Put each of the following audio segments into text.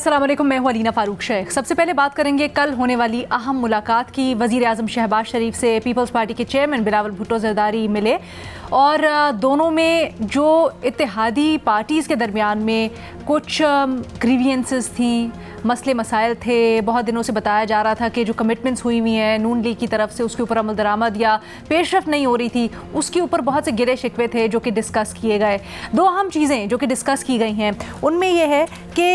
अस्सलाम वालेकुम, मैं हूं अलीना फारूक शेख। सबसे पहले बात करेंगे कल होने वाली अहम मुलाकात की। वज़ीर आज़म शहबाज शरीफ से पीपल्स पार्टी के चेयरमैन बिलावल भुट्टो ज़रदारी मिले और दोनों में जो इत्तेहादी पार्टीज़ के दरमियान में कुछ ग्रीवियंसेस थी, मसले मसाइल थे। बहुत दिनों से बताया जा रहा था कि जो कमिटमेंट्स हुई हुई हैं नून लीग की तरफ से उसके ऊपर अमल दरामद या पेशरफ नहीं हो रही थी, उसके ऊपर बहुत से गिले शिकवे थे जो कि डिस्कस किए गए। दो अहम चीज़ें जो कि डिस्कस की गई हैं उनमें यह है कि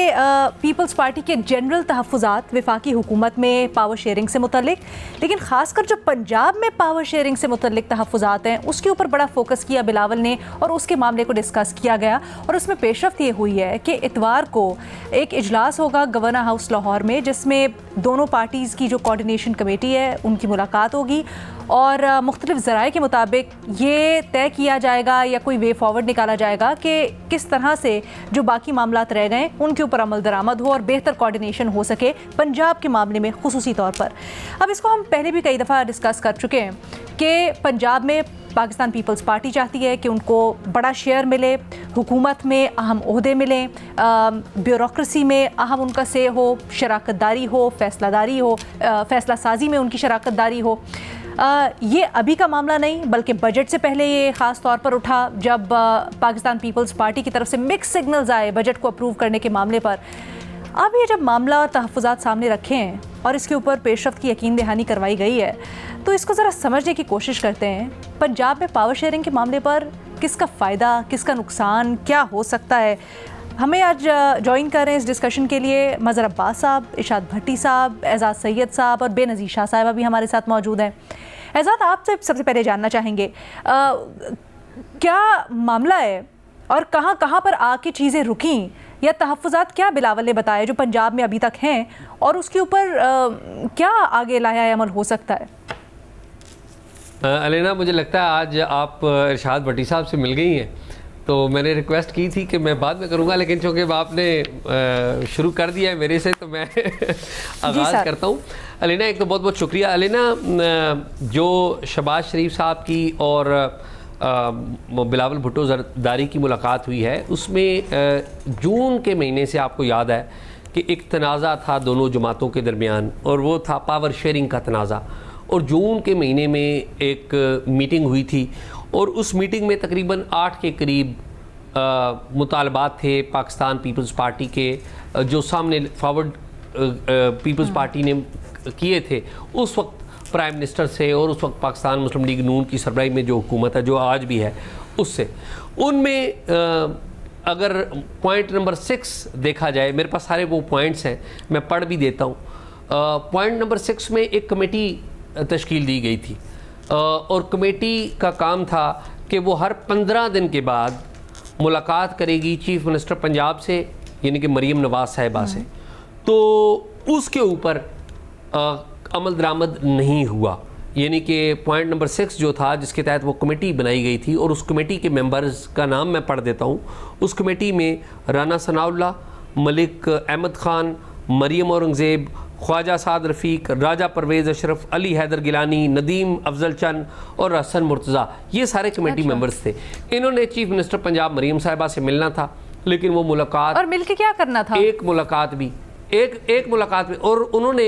पीपल्स पार्टी के जनरल तहफ़्फ़ुज़ात वफाकी हुकूमत में पावर शेयरिंग से मुतल्लिक, लेकिन ख़ासकर जो पंजाब में पावर शेयरिंग से मुतल्लिक तहफ़्फ़ुज़ात हैं उसके ऊपर बड़ा फोकस किया बिलावल ने और उसके मामले को डिस्कस किया गया। और उसमें पेशरफ्त ये हुई है कि इतवार को एक इजलास होगा गवर्नर हाउस लाहौर में, जिसमें दोनों पार्टीज़ की जो कोऑर्डिनेशन कमेटी है उनकी मुलाकात होगी और मुख्तलिफ ज़राए के मुताबिक ये तय किया जाएगा या कोई वे फॉरवर्ड निकाला जाएगा कि किस तरह से जो बाकी मामलात रह गए उनके ऊपर अमल दरामद हो और बेहतर कोऑर्डिनेशन हो सके पंजाब के मामले में खुसूसी तौर पर। अब इसको हम पहले भी कई दफ़ा डिस्कस कर चुके हैं कि पंजाब में पाकिस्तान पीपल्स पार्टी चाहती है कि उनको बड़ा शेयर मिले, हुकूमत में अहम ओहदे मिलें, ब्यूरोक्रेसी में अहम उनका से हो, शराकतदारी हो, फैसलादारी हो, फैसला साजी में उनकी शराकतदारी हो। ये अभी का मामला नहीं बल्कि बजट से पहले ये ख़ास तौर पर उठा जब पाकिस्तान पीपल्स पार्टी की तरफ से मिक्स सिग्नल्स आए बजट को अप्रूव करने के मामले पर। अब ये जब मामला और तहफ़्फ़ुज़ात सामने रखे हैं और इसके ऊपर पेशरफ्त की यकीन दहानी करवाई गई है तो इसको ज़रा समझने की कोशिश करते हैं। पंजाब में पावर शेयरिंग के मामले पर किसका फ़ायदा, किसका नुकसान, क्या हो सकता है। हमें आज ज्वाइन कर रहे हैं इस डिस्कशन के लिए मज़हर अब्बास साहब, इरशाद भट्टी साहब, एजाज़ सैयद साहब और बेनज़ीर शाह साहिबा भी हमारे साथ मौजूद हैं। एजाज़, आपसे सबसे पहले जानना चाहेंगे क्या मामला है और कहाँ कहाँ पर आके चीज़ें रुकी या तहफ़्फ़ुज़ात क्या बिलावल ने बताया जो पंजाब में अभी तक हैं और उसके ऊपर क्या आगे लाया अमल हो सकता है। अलीना, मुझे लगता है आज आप इरशाद भट्टी साहब से मिल गई हैं तो मैंने रिक्वेस्ट की थी कि मैं बाद में करूंगा, लेकिन चूँकि आपने शुरू कर दिया है मेरे से तो मैं आगाज़ करता हूँ। अलीना, एक तो बहुत बहुत शुक्रिया। अलीना, जो शहबाज शरीफ साहब की और बिलावल भुट्टो ज़रदारी की मुलाकात हुई है उसमें जून के महीने से आपको याद है कि एक तनाज़ा था दोनों जमातों के दरमियान और वो था पावर शेयरिंग का तनाज़ा। और जून के महीने में एक मीटिंग हुई थी और उस मीटिंग में तकरीबन 8 के करीब मुतालबात थे पाकिस्तान पीपल्स पार्टी के जो सामने फॉरवर्ड पीपल्स पार्टी ने किए थे उस वक्त प्राइम मिनिस्टर से और उस वक्त पाकिस्तान मुस्लिम लीग नून की सरबराही में जो हुकूमत है जो आज भी है उससे। उनमें अगर पॉइंट नंबर 6 देखा जाए, मेरे पास सारे वो पॉइंट्स हैं, मैं पढ़ भी देता हूँ। पॉइंट नंबर 6 में एक कमेटी तश्कील दी गई थी और कमेटी का काम था कि वो हर 15 दिन के बाद मुलाकात करेगी चीफ मिनिस्टर पंजाब से यानी कि मरीम नवाज साहिबा से। तो उसके ऊपर अमल दरामद नहीं हुआ, यानी कि पॉइंट नंबर 6 जो था जिसके तहत वो कमेटी बनाई गई थी और उस कमेटी के मेंबर्स का नाम मैं पढ़ देता हूँ। उस कमेटी में राना सनाउल्लाह, मलिक अहमद ख़ान, मरीम औरंगज़ेब, ख्वाजा साद रफ़ीक, राजा परवेज़ अशरफ, अली हैदर गिलानी, नदीम अफजल चंद और हसन मुर्तज़ा, ये सारे कमेटी मेंबर्स थे। इन्होंने चीफ मिनिस्टर पंजाब मरीम साहिबा से मिलना था, लेकिन वो मुलाकात और मिलके क्या करना था, एक मुलाकात भी एक मुलाकात में, और उन्होंने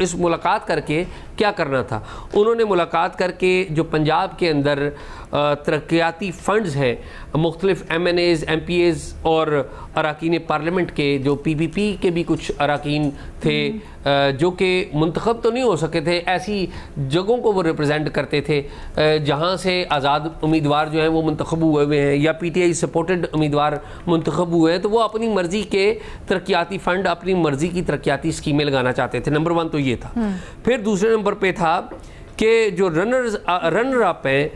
इस मुलाकात करके क्या करना था, उन्होंने मुलाकात करके जो पंजाब के अंदर तरक्याती फ़ंड्स हैं, मुख्तलिफ MNAs, MPAs और अरकान पार्लियामेंट के जो PPP के भी कुछ अरकान थे जो कि मुंतखब तो नहीं हो सके थे, ऐसी जगहों को वो रिप्रेजेंट करते थे जहाँ से आज़ाद उम्मीदवार जो हैं वो मुंतखब हुए हैं या PTI सपोर्टेड उम्मीदवार मुंतखब हुए हैं, तो वो अपनी मर्ज़ी के तरक्याती फ़ंड, अपनी मर्ज़ी की तरक्याती स्कीमें लगाना चाहते थे। नंबर 1 तो ये था। फिर दूसरे नंबर पे था कि जो रनर अप हैं,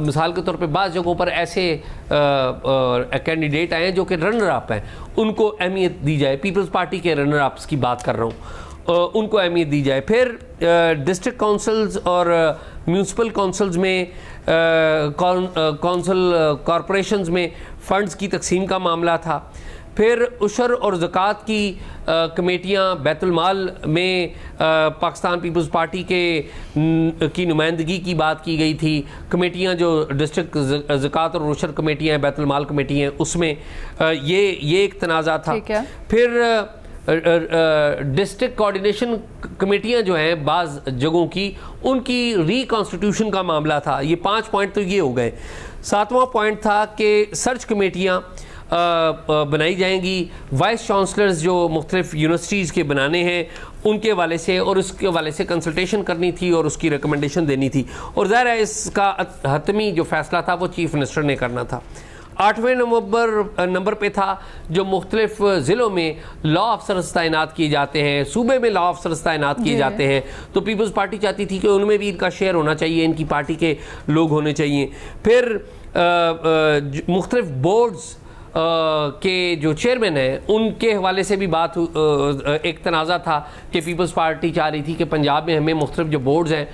मिसाल के तौर पे बाज़ जगहों पर ऐसे कैंडिडेट आए जो कि रनर अप हैं, उनको अहमियत दी जाए। पीपल्स पार्टी के रनर अप्स की बात कर रहा हूँ, उनको अहमियत दी जाए। फिर डिस्ट्रिक्ट काउंसिल्स और म्यूनसिपल काउंसिल्स में, काउंसिल कॉरपोरेशंस में फ़ंड्स की तकसीम का मामला था। फिर उशर और ज़कात की कमेटियाँ बैतुल माल में पाकिस्तान पीपल्स पार्टी की नुमाइंदगी की बात की गई थी। कमेटियाँ जो डिस्ट्रिक्ट ज़कात और उशर कमेटियाँ हैं, बैतुल माल कमेटी हैं, उसमें ये एक तनाज़ा था। फिर डिस्ट्रिक्ट कोऑर्डिनेशन कमेटियां जो हैं बाज़ जगहों की, उनकी रिकॉन्स्टिट्यूशन का मामला था। ये 5 पॉइंट तो ये हो गए। 7वां पॉइंट था कि सर्च कमेटियां बनाई जाएंगी, वाइस चांसलर्स जो मुख्तलिफ यूनिवर्सिटीज़ के बनाने हैं उनके हवाले से, और उसके हवाले से कंसल्टेशन करनी थी और उसकी रिकमेंडेशन देनी थी, और ज़ाहिर है इसका हतमी जो फैसला था वो चीफ मिनिस्टर ने करना था। 8वें नंबर पे था जो मुख्तलिफ ज़िलों में लॉ अफसर्स तैनात किए जाते हैं, सूबे में लॉ अफसर्स तैनात किए जाते हैं, तो पीपल्स पार्टी चाहती थी कि उनमें भी इनका शेयर होना चाहिए, इनकी पार्टी के लोग होने चाहिए। फिर मुख्तलिफ बोर्ड्स के जो चेयरमैन हैं उनके हवाले से भी बात एक तनाज़ा था कि पीपल्स पार्टी चाह रही थी कि पंजाब में हमें मुख्तलिफ जो बोर्ड्स हैं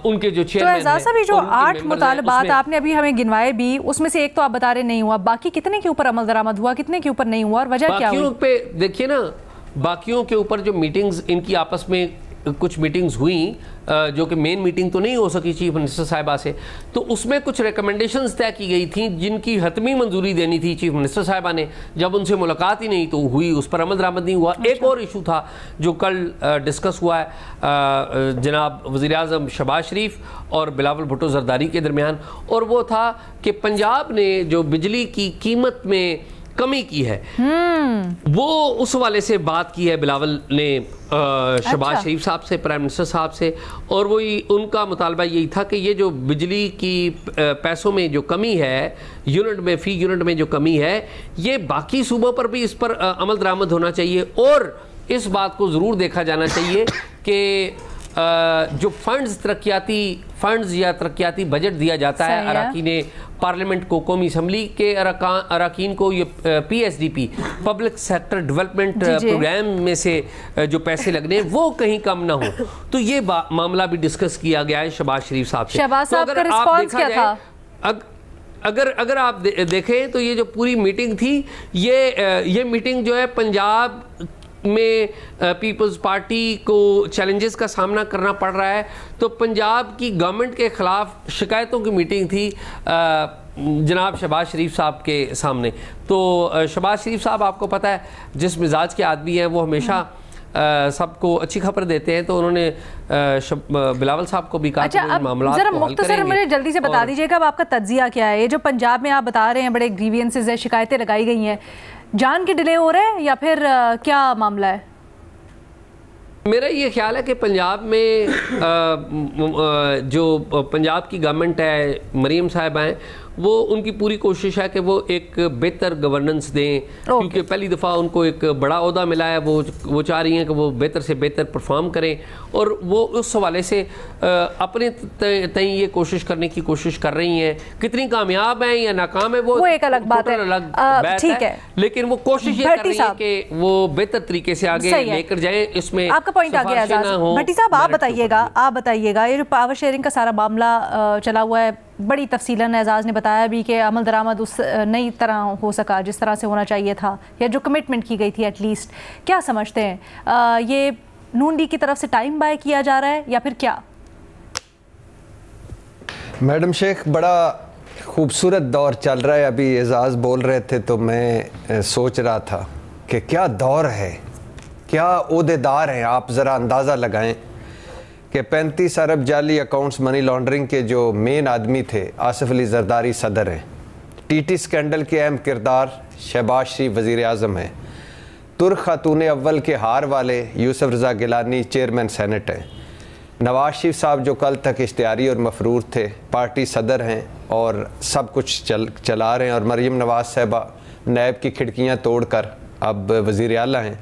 उनके जो चेयरमैन हैं, जो 8 मुतालबात आपने अभी हमें गिनवाए भी, उसमें से एक तो आप बता रहे नहीं हुआ, बाकी कितने के ऊपर अमल दरामद हुआ, कितने के ऊपर नहीं हुआ, और वजह क्या हुई? पे देखिए ना, बाकियों के ऊपर जो मीटिंग्स इनकी आपस में कुछ मीटिंग्स हुई जो कि मेन मीटिंग तो नहीं हो सकी चीफ मिनिस्टर साहिबा से, तो उसमें कुछ रिकमेंडेशंस तय की गई थी जिनकी हतमी मंजूरी देनी थी चीफ मिनिस्टर साहिबा ने। जब उनसे मुलाकात ही नहीं तो हुई, उस पर अमल दरामद नहीं हुआ। एक और इशू था जो कल डिस्कस हुआ है जनाब वज़ीर आज़म शहबाज शरीफ और बिलावल भुट्टो ज़रदारी के दरमियान, और वो था कि पंजाब ने जो बिजली की कीमत में कमी की है वो उस वाले से बात की है बिलावल ने शहबाज शरीफ साहब से, प्राइम मिनिस्टर साहब से, और वही उनका मुतालबा यही था कि ये जो बिजली की पैसों में जो कमी है, यूनिट में, फी यूनिट में जो कमी है, ये बाकी सूबों पर भी इस पर अमल दरामद होना चाहिए, और इस बात को ज़रूर देखा जाना चाहिए कि जो तरक्याती फंड्स या तरक्याती बजट दिया जाता है अराकीन पार्लियामेंट को, कौमी असम्बली के अराकीन को, ये PSDP public sector development programme में से जो पैसे लगने वो कहीं कम ना हो, तो ये मामला भी डिस्कस किया गया है शहबाज शरीफ साहब से। शहबाज साहब का रिस्पॉन्स क्या था? अगर आप देखें तो ये जो पूरी मीटिंग थी, ये मीटिंग जो है पंजाब में पीपल्स पार्टी को चैलेंजेस का सामना करना पड़ रहा है, तो पंजाब की गवर्नमेंट के ख़िलाफ़ शिकायतों की मीटिंग थी जनाब शहबाज शरीफ साहब के सामने। तो शहबाज शरीफ साहब आपको पता है जिस मिजाज के आदमी हैं वो हमेशा सबको अच्छी खबर देते हैं, तो उन्होंने बिलावल साहब को भी कहा अच्छा, मामला जरा मुख्तसर मुझे जल्दी से बता दीजिएगा अब आपका तज्जिया क्या है? ये जो पंजाब में आप बता रहे हैं बड़े ग्रीवियंसेस है, शिकायतें लगाई गई हैं, जान के डिले हो रहे हैं या फिर क्या मामला है? मेरा ये ख्याल है कि पंजाब में जो पंजाब की गवर्नमेंट है, मरीम साहिबा हैं, वो उनकी पूरी कोशिश है कि वो एक बेहतर गवर्नेंस दें, क्योंकि पहली दफ़ा उनको एक बड़ा ओहदा मिला है, वो चाह रही हैं कि वो बेहतर से बेहतर परफॉर्म करें, और वो उस हवाले से अपने तय ये कोशिश करने की कोशिश कर रही हैं। कितनी कामयाब हैं या नाकाम है वो एक अलग बात है, ठीक है, लेकिन वो कोशिश ये कर रही है कि वो बेहतर तरीके से आगे लेकर जाएं। इसमें आपका पॉइंट आ गया भट्टी साहब, आप बताइएगा ये जो पावर शेयरिंग का सारा मामला चला हुआ है, बड़ी तफसीलन एजाज ने बताया भी कि अमल दरामद उस नई तरह हो सका जिस तरह से होना चाहिए था, या जो कमिटमेंट की गई थी एटलीस्ट। क्या समझते हैं ये नून लीग की तरफ से टाइम बाय किया जा रहा है या फिर क्या? मैडम शेख, बड़ा खूबसूरत दौर चल रहा है। अभी एजाज बोल रहे थे तो मैं सोच रहा था कि क्या दौर है, क्या ओहदेदार हैं। आप ज़रा अंदाज़ा लगाएं कि 35 अरब जाली अकाउंट्स मनी लॉन्ड्रिंग के जो मेन आदमी थे आसिफ अली जरदारी सदर हैं, TT स्कैंडल के अहम किरदार शहबाज शरीफ वज़ीर आज़म हैं, तुर्क खातून अव्वल के हार वाले यूसुफ रज़ा गिलानी चेयरमैन सेनेट हैं, नवाज शरीफ साहब जो कल तक इश्तिहारी और मफरूर थे पार्टी सदर हैं और सब कुछ चला रहे हैं, और मरीम नवाज साहबा नैब की खिड़कियाँ तोड़ कर अब वज़ीर आला हैं।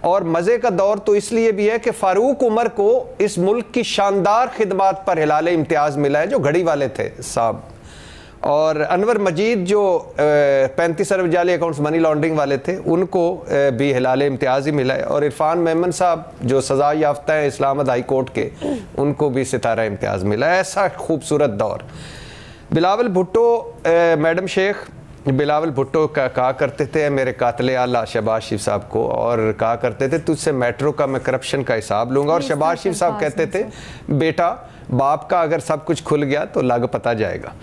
और मज़े का दौर तो इसलिए भी है कि फ़ारूक उमर को इस मुल्क की शानदार खिदमात पर हिलाले इम्तियाज़ मिला है, जो घड़ी वाले थे साहब, और अनवर मजीद जो 35 अरब जाली अकाउंट्स मनी लॉन्ड्रिंग वाले थे उनको भी हिलाले इम्तियाज़ ही मिला है, और इरफान मेमन साहब जो सज़ा याफ्ता है इस्लामाबाद हाई कोर्ट के, उनको भी सितारा इम्तियाज़ मिला है। ऐसा खूबसूरत दौर। बिलावल भुट्टो मैडम शेख बिलावल भुट्टो कहा करते थे मेरे कातिल आला शहबाज शरीफ साहब को, और कहा करते थे तुझसे मेट्रो का मैं करप्शन का हिसाब लूँगा। और शहबाज शरीफ साहब कहते थे बेटा बाप का अगर सब कुछ खुल गया तो लग पता जाएगा।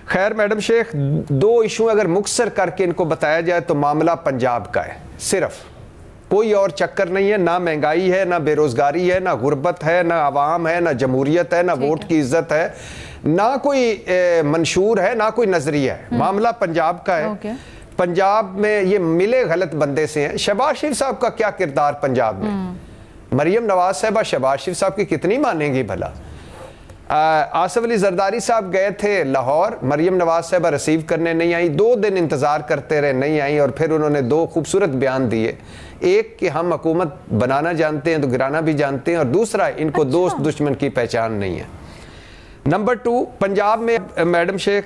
खैर मैडम शेख, दो इशू अगर मुख्तसर करके इनको बताया जाए तो मामला पंजाब का है सिर्फ, कोई और चक्कर नहीं है। ना महंगाई है, ना बेरोजगारी है, ना गुर्बत है, ना आवाम है, ना जमहूरियत है, ना वोट की इज्जत है, ना कोई मंशूर है, ना कोई नजरिया है। मामला पंजाब का है। पंजाब में ये मिले गलत बंदे से हैं। शहबाज शरीफ साहब का क्या किरदार पंजाब में? मरियम नवाज साहबा शहबाज शरीफ साहब की कितनी मानेंगी भला? आसिफ अली जरदारी साहब गए थे लाहौर, मरियम नवाज साहबा रिसीव करने नहीं आई, 2 दिन इंतजार करते रहे, नहीं आई, और फिर उन्होंने 2 खूबसूरत बयान दिए। एक कि हम हुकूमत बनाना जानते हैं तो गिराना भी जानते हैं, और दूसरा इनको दोस्त दुश्मन की पहचान नहीं है। नंबर 2, पंजाब में मैडम शेख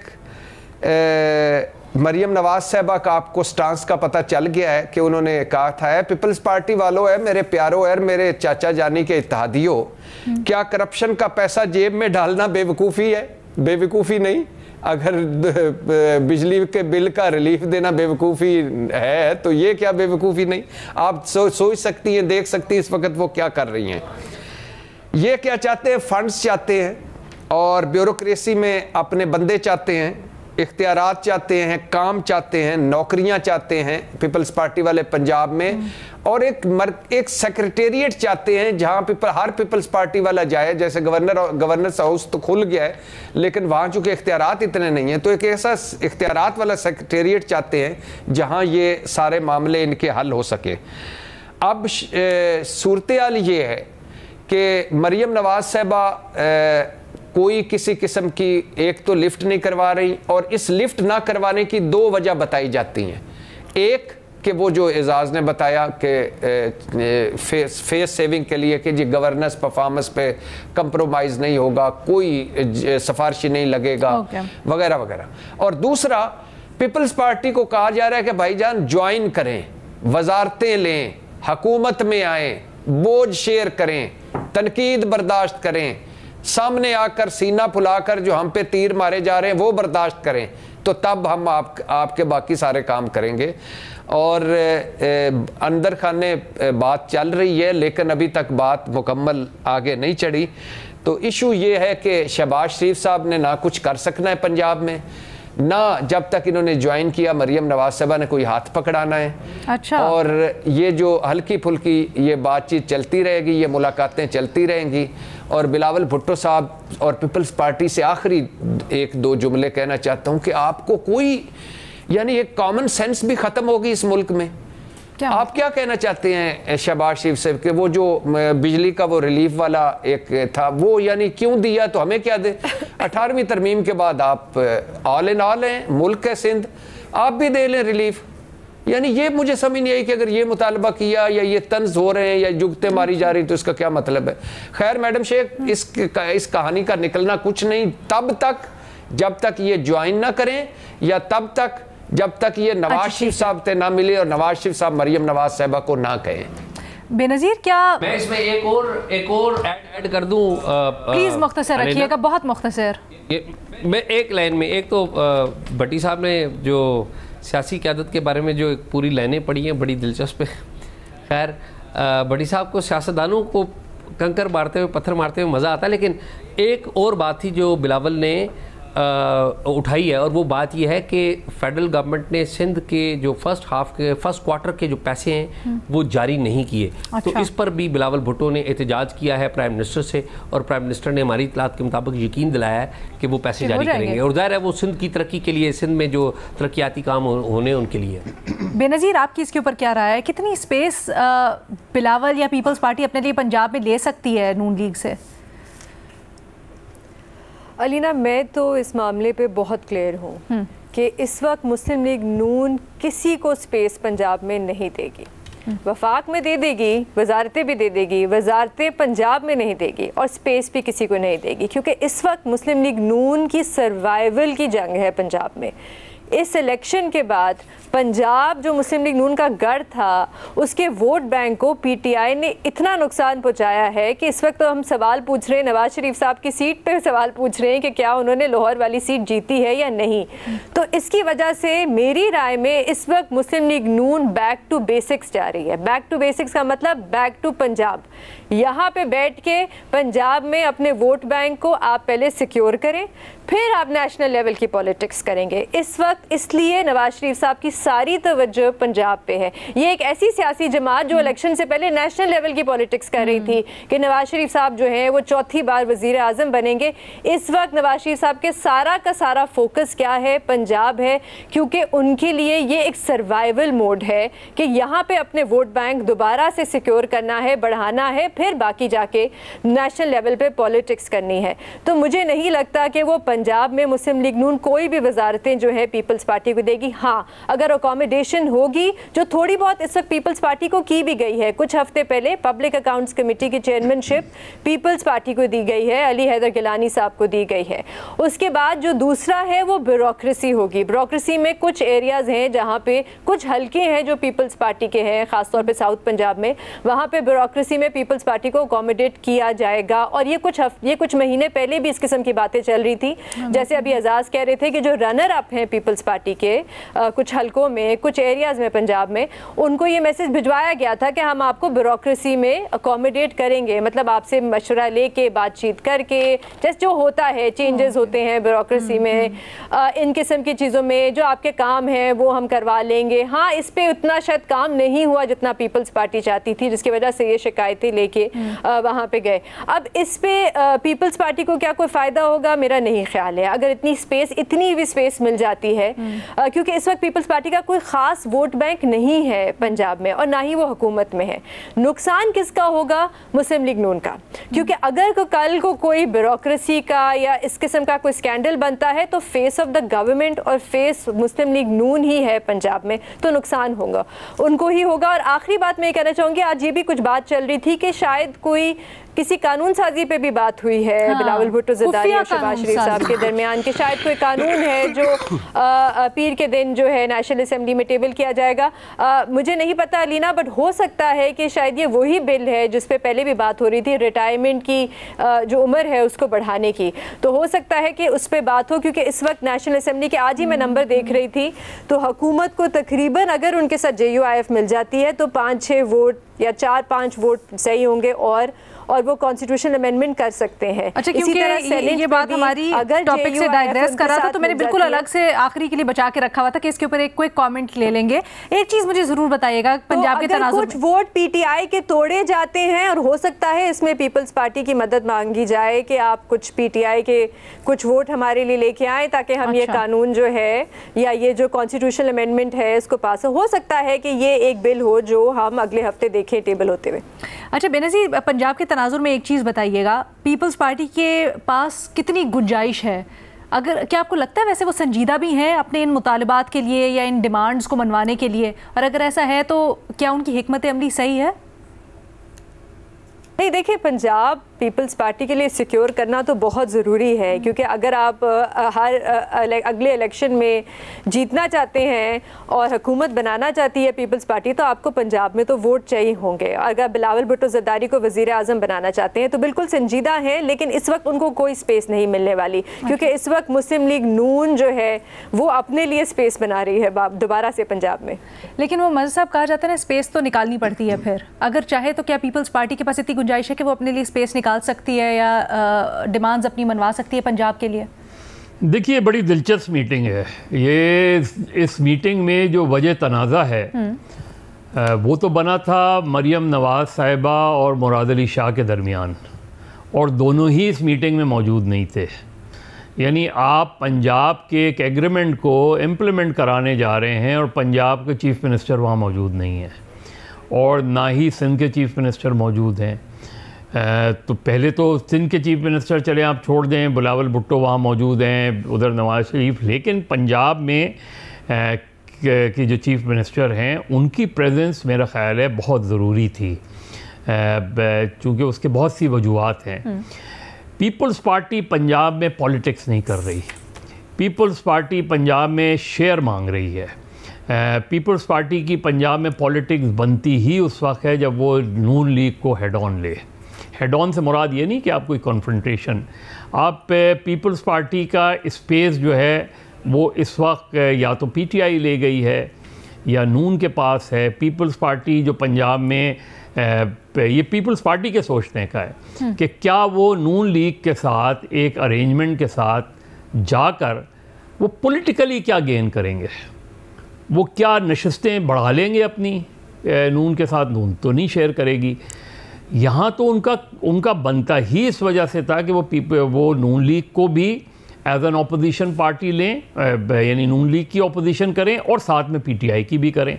मरियम नवाज साहबा का आपको स्टांस का पता चल गया है कि उन्होंने कहा था पीपल्स पार्टी वालों है मेरे प्यारों है मेरे चाचा जानी के इत्तेहादियों, क्या करप्शन का पैसा जेब में डालना बेवकूफ़ी है? बेवकूफ़ी नहीं। अगर बिजली के बिल का रिलीफ देना बेवकूफ़ी है तो ये क्या बेवकूफ़ी नहीं? आप सोच सकती हैं, देख सकती हैं इस वक्त वो क्या कर रही हैं। ये क्या चाहते हैं? फंड्स चाहते हैं और ब्यूरोक्रेसी में अपने बंदे चाहते हैं, इख्तियारात चाहते हैं, काम चाहते हैं, नौकरियां चाहते हैं पीपल्स पार्टी वाले पंजाब में, और एक सेक्रेटेरिएट चाहते हैं जहां हर पीपल्स पार्टी वाला जाए। जैसे गवर्नर हाउस तो खुल गया है लेकिन वहां चूंकि इख्तियारात इतने नहीं हैं, तो एक ऐसा इख्तियारात वाला सेक्रेटेरिएट चाहते हैं जहां ये सारे मामले इनके हल हो सके। अब सूरत हाल ये है कि मरियम नवाज साहबा कोई किसी किस्म की एक तो लिफ्ट नहीं करवा रही, और इस लिफ्ट ना करवाने की 2 वजह बताई जाती हैं। एक कि वो जो एजाज ने बताया कि फेस सेविंग के लिए कि जी गवर्नेंस परफॉर्मेंस पे कंप्रोमाइज़ नहीं होगा, कोई सिफारिश नहीं लगेगा, वगैरह वगैरह। और दूसरा, पीपल्स पार्टी को कहा जा रहा है कि भाईजान ज्वाइन करें, वजारतें लें, हुकूमत में आएँ, बोझ शेयर करें, तनकीद बर्दाश्त करें, सामने आकर सीना फुलाकर जो हम पे तीर मारे जा रहे हैं वो बर्दाश्त करें, तो तब हम आपके बाकी सारे काम करेंगे। और अंदर खाने बात चल रही है लेकिन अभी तक बात मुकम्मल आगे नहीं चढ़ी। तो इशू ये है कि शहबाज शरीफ साहब ने ना कुछ कर सकना है पंजाब में, ना जब तक इन्होंने ज्वाइन किया मरियम नवाज साहबा ने कोई हाथ पकड़ाना है। अच्छा। और ये जो हल्की फुल्की ये बातचीत चलती रहेगी, ये मुलाकातें चलती रहेंगी। और बिलावल भुट्टो साहब और पीपल्स पार्टी से आखिरी 1-2 जुमले कहना चाहता हूँ कि आपको कोई यानी एक कॉमन सेंस भी ख़त्म होगी इस मुल्क में। आप क्या कहना चाहते हैं शहबाज शरीफ से कि वो जो बिजली का वो रिलीफ वाला एक था वो यानी क्यों दिया, तो हमें क्या दे? 18वीं तरमीम के बाद आप ऑल इन ऑल हैं, मुल्क है सिंध, आप भी दे लें रिलीफ। यानी ये मुझे समझ नहीं आई कि अगर ये मुतालबा किया या ये तंज हो रहे हैं या जुगतें मारी जा रही तो इसका क्या मतलब है। खैर मैडम शेख, इस कहानी का निकलना कुछ नहीं तब तक जब तक ये ज्वाइन ना करें, या तब तक जब तक ये नवाज शरीफ साहब से ना मिले और नवाज शरीफ साहब मरियम नवाज साहबा को ना कहें। बेनज़ीर, क्या मैं इसमें एक और ऐड कर दूं? प्लीज मुख्तसर रखिएगा, बहुत मुख्तसर। मैं एक लाइन में, एक तो भट्टी साहब ने जो सियासी क़यादत के बारे में जो एक पूरी लाइनें पढ़ी हैं बड़ी दिलचस्प है। खैर भट्टी साहब को सियासतदानों को कंकर मारते हुए पत्थर मारते हुए मज़ा आता है, लेकिन एक और बात थी जो बिलावल ने उठाई है, और वो बात यह है कि फेडरल गवर्नमेंट ने सिंध के जो फर्स्ट क्वार्टर के जो पैसे हैं वो जारी नहीं किए। अच्छा। तो इस पर भी बिलावल भुट्टो ने एहतजाज किया है प्राइम मिनिस्टर से, और प्राइम मिनिस्टर ने हमारी इतलात के मुताबिक यकीन दिलाया है कि वो पैसे जारी करेंगे, और जाहिर है वो सिंध की तरक्की के लिए, सिंध में जो तरक्याती काम होने उनके लिए। बेनज़ीर, आपकी इसके ऊपर क्या राय है? कितनी स्पेस बिलावल या पीपल्स पार्टी अपने लिए पंजाब में ले सकती है नून लीग से? अलीना, मैं तो इस मामले पे बहुत क्लियर हूँ कि इस वक्त मुस्लिम लीग नून किसी को स्पेस पंजाब में नहीं देगी। वफाक में दे देगी, वजारतें भी दे देगी, वजारतें पंजाब में नहीं देगी, और स्पेस भी किसी को नहीं देगी, क्योंकि इस वक्त मुस्लिम लीग नून की सर्वाइवल की जंग है पंजाब में। इस इलेक्शन के बाद पंजाब जो मुस्लिम लीग नून का गढ़ था उसके वोट बैंक को पीटीआई ने इतना नुकसान पहुंचाया है कि इस वक्त तो हम सवाल पूछ रहे हैं, नवाज शरीफ साहब की सीट पे सवाल पूछ रहे हैं कि क्या उन्होंने लाहौर वाली सीट जीती है या नहीं। तो इसकी वजह से मेरी राय में इस वक्त मुस्लिम league Noon back to basics जा रही है। बैक टू बेसिक्स का मतलब बैक टू पंजाब। यहाँ पे बैठ के पंजाब में अपने वोट बैंक को आप पहले सिक्योर करें, फिर आप नेशनल लेवल की पॉलिटिक्स करेंगे। इस वक्त इसलिए नवाज शरीफ साहब की सारी तवज्जो पंजाब पे है। ये एक ऐसी सियासी जमात जो इलेक्शन से पहले नेशनल लेवल की पॉलिटिक्स कर रही थी कि नवाज शरीफ साहब जो हैं वो चौथी बार वजीर आजम बनेंगे। इस वक्त नवाज शरीफ साहब के सारा का सारा फोकस क्या है? पंजाब है, क्योंकि उनके लिए ये एक सर्वाइवल मोड है कि यहाँ पे अपने वोट बैंक दोबारा से सिक्योर करना है, बढ़ाना है, फिर बाकी जाके नेशनल लेवल पे पॉलिटिक्स करनी है। तो मुझे नहीं लगता कि वो पंजाब में मुस्लिम लीग नून कोई भी वजारतें जो है पीपल्स पार्टी को देगी। हाँ, अगर अकोमोडेशन होगी जो थोड़ी बहुत इस वक्त पीपल्स पार्टी को की भी गई है। कुछ हफ्ते पहले पब्लिक अकाउंट्स कमेटी की चेयरमैनशिप पीपल्स पार्टी को दी गई है, अली हैदर गिलानी साहब को दी गई है। उसके बाद जो दूसरा है वो ब्यूरोक्रेसी होगी। ब्यूरोक्रेसी में कुछ एरियाज हैं जहाँ पे कुछ हल्के हैं जो पीपल्स पार्टी के हैं, खासतौर पे साउथ पंजाब में, वहाँ पे ब्यूरोक्रेसी में पीपल्स पार्टी को अकोमोडेट किया जाएगा। और ये कुछ महीने पहले भी इस किस्म की बातें चल रही थी। जैसे अभी एजाज कह रहे थे कि जो रनर अप हैं पीपल्स पार्टी के कुछ हलकों में, कुछ एरियाज में पंजाब में, उनको ये मैसेज भिजवाया गया था कि हम आपको ब्यूरोक्रेसी में अकोमोडेट करेंगे, मतलब आपसे मशवरा लेके बातचीत करके, जैसे जो होता है चेंजेस होते हैं ब्यूरोक्रेसी में, इन किस्म की चीज़ों में जो आपके काम हैं वो हम करवा लेंगे। हाँ, इस पे उतना शायद काम नहीं हुआ जितना पीपल्स पार्टी चाहती थी, जिसकी वजह से ये शिकायतें लेके वहाँ पे गए। अब इस पे पीपल्स पार्टी को क्या कोई फ़ायदा होगा? मेरा नहीं ख्याल है। अगर इतनी भी स्पेस मिल जाती है, क्योंकि इस वक्त पीपल्स पार्टी का कोई ख़ास वोट बैंक नहीं है पंजाब में और ना ही वो हुकूमत में है। नुकसान किसका होगा? मुस्लिम लीग नून का, क्योंकि अगर कल को कोई ब्यूरोक्रेसी का या इस किस्म का कोई स्कैंडल बनता है तो फेस ऑफ द गवर्नमेंट और फेस मुस्लिम लीग नून ही है पंजाब में, तो नुकसान होगा, उनको ही होगा। और आखिरी बात मैं कहना चाहूँगी, आज ये भी कुछ बात चल रही थी कि शायद कोई किसी कानून साजी पे भी बात हुई है। हाँ, बिलावल भुट्टो ज़रदारी और शहबाज शरीफ साहब के दरमियान के शायद कोई कानून है जो पीर के दिन जो है नेशनल असेंबली में टेबल किया जाएगा। मुझे नहीं पता अलीना, बट हो सकता है कि शायद ये वही बिल है जिस पे पहले भी बात हो रही थी, रिटायरमेंट की जो उम्र है उसको बढ़ाने की। तो हो सकता है कि उस पर बात हो, क्योंकि इस वक्त नेशनल असेंबली के आज ही मैं नंबर देख रही थी तो हुकूमत को तकरीबन अगर उनके साथ JUIF मिल जाती है तो 5-6 वोट या 4-5 वोट सही होंगे और वो कॉन्स्टिट्यूशन अमेंडमेंट कर सकते हैं। अच्छा, क्योंकि ये बात हमारी टॉपिक से डाइग्रेस कर रहा था तो मैंने बिल्कुल अलग से आखिरी के लिए बचा के रखा हुआ था कि इसके ऊपर एक क्विक कमेंट ले लेंगे। एक चीज मुझे जरूर बताइएगा, पंजाब के तनाजुर कुछ वोट पीटीआई के तोड़े जाते हैं और हो सकता है इसमें पीपल्स पार्टी की मदद मांगी जाए कि आप कुछ पीटीआई के कुछ वोट हमारे लिए लेके आए ताकि हम ये कानून जो है या ये जो कॉन्स्टिट्यूशनल अमेंडमेंट है इसको पास हो सकता है कि ये एक बिल हो जो हम अगले हफ्ते देखें टेबल होते हुए। अच्छा बेनज़ीर, पंजाब के तनाजुर में एक चीज़ बताइएगा, पीपल्स पार्टी के पास कितनी गुंजाइश है? क्या आपको लगता है वैसे वो संजीदा भी हैं अपने इन मुतालबात के लिए या इन डिमांड्स को मनवाने के लिए? और अगर ऐसा है तो क्या उनकी हिकमत अमली सही है? नहीं, देखिए, पंजाब पीपल्स पार्टी के लिए सिक्योर करना तो बहुत ज़रूरी है, क्योंकि अगर आप अगले इलेक्शन में जीतना चाहते हैं और हुकूमत बनाना चाहती है पीपल्स पार्टी तो आपको पंजाब में तो वोट चाहिए होंगे। अगर बिलावल भुट्टो ज़रदारी को वज़ीर आज़म बनाना चाहते हैं तो बिल्कुल संजीदा है, लेकिन इस वक्त उनको कोई स्पेस नहीं मिलने वाली, क्योंकि इस वक्त मुस्लिम लीग नून जो है वो अपने लिए स्पेस बना रही है दोबारा से पंजाब में। लेकिन वो मज़हब साहब कहा जाता है ना, स्पेस तो निकालनी पड़ती है फिर, अगर चाहे तो क्या पीपल्स पार्टी के पास इतनी गुंजाइश है कि वो अपने लिए स्पेस निकाल सकती है या डिमांड्स अपनी मनवा सकती है पंजाब के लिए? देखिए, बड़ी दिलचस्प मीटिंग है ये। इस मीटिंग में जो वजह तनाज़ा है वो तो बना था मरियम नवाज़ साहिबा और मुराद अली शाह के दरमियान, और दोनों ही इस मीटिंग में मौजूद नहीं थे। यानी आप पंजाब के एक एग्रीमेंट को इम्प्लीमेंट कराने जा रहे हैं और पंजाब के चीफ़ मिनिस्टर वहाँ मौजूद नहीं है और ना ही सिंध के चीफ़ मिनिस्टर मौजूद हैं। तो पहले तो सिंध के चीफ़ मिनिस्टर चले आप छोड़ दें, बिलावल भुट्टो वहाँ मौजूद हैं, उधर नवाज़ शरीफ, लेकिन पंजाब में की जो चीफ़ मिनिस्टर हैं उनकी प्रेजेंस मेरा ख़्याल है बहुत ज़रूरी थी, चूँकि उसके बहुत सी वजूहात हैं। पीपल्स पार्टी पंजाब में पॉलिटिक्स नहीं कर रही, पीपल्स पार्टी पंजाब में शेयर मांग रही है। पीपल्स पार्टी की पंजाब में पॉलिटिक्स बनती ही उस वक्त है जब वो नून लीग को हेड ऑन ले। हेड ऑन से मुराद ये नहीं कि आप कोई कॉन्फ्रंटेशन, आप पीपल्स पार्टी का स्पेस जो है वो इस वक्त या तो पीटीआई ले गई है या नून के पास है। पीपल्स पार्टी जो पंजाब में ये पीपल्स पार्टी के सोचने का है कि क्या वो नून लीग के साथ एक अरेंजमेंट के साथ जाकर वो पॉलिटिकली क्या गेन करेंगे, वो क्या नशस्तें बढ़ा लेंगे अपनी नून के साथ। नून तो नहीं शेयर करेगी। यहाँ तो उनका बनता ही इस वजह से था कि वो नून लीग को भी एज एन अपोजिशन पार्टी लें, यानी नून लीग की अपोजिशन करें और साथ में पीटीआई की भी करें,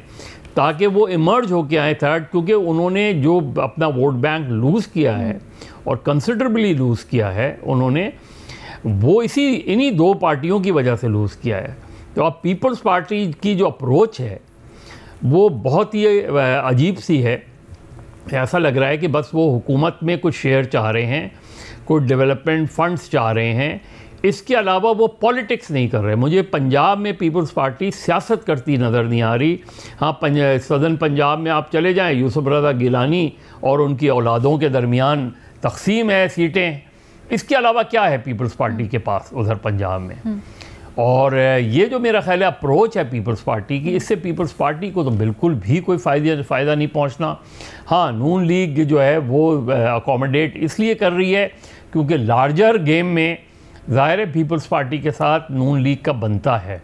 ताकि वो इमर्ज होके आए थर्ड। क्योंकि उन्होंने जो अपना वोट बैंक लूज़ किया है और कंसिडरेबली लूज़ किया है उन्होंने, वो इन्हीं दो पार्टियों की वजह से लूज़ किया है। तो अब पीपल्स पार्टी की जो अप्रोच है वो बहुत ही अजीब सी है। ऐसा लग रहा है कि बस वो हुकूमत में कुछ शेयर चाह रहे हैं, कुछ डेवलपमेंट फंड्स चाह रहे हैं, इसके अलावा वो पॉलिटिक्स नहीं कर रहे। मुझे पंजाब में पीपल्स पार्टी सियासत करती नज़र नहीं आ रही। हाँ, सदर्न पंजाब में आप चले जाएं, यूसुफ रज़ा गिलानी और उनकी औलादों के दरमियान तकसीम है सीटें, इसके अलावा क्या है पीपल्स पार्टी के पास उधर पंजाब में। और ये जो मेरा ख्याल है अप्रोच है पीपल्स पार्टी की, इससे पीपल्स पार्टी को तो बिल्कुल भी कोई फ़ायदा नहीं पहुंचना। हाँ, नून लीग जो है वो अकोमोडेट इसलिए कर रही है क्योंकि लार्जर गेम में ज़ाहिर है पीपल्स पार्टी के साथ नून लीग का बनता है।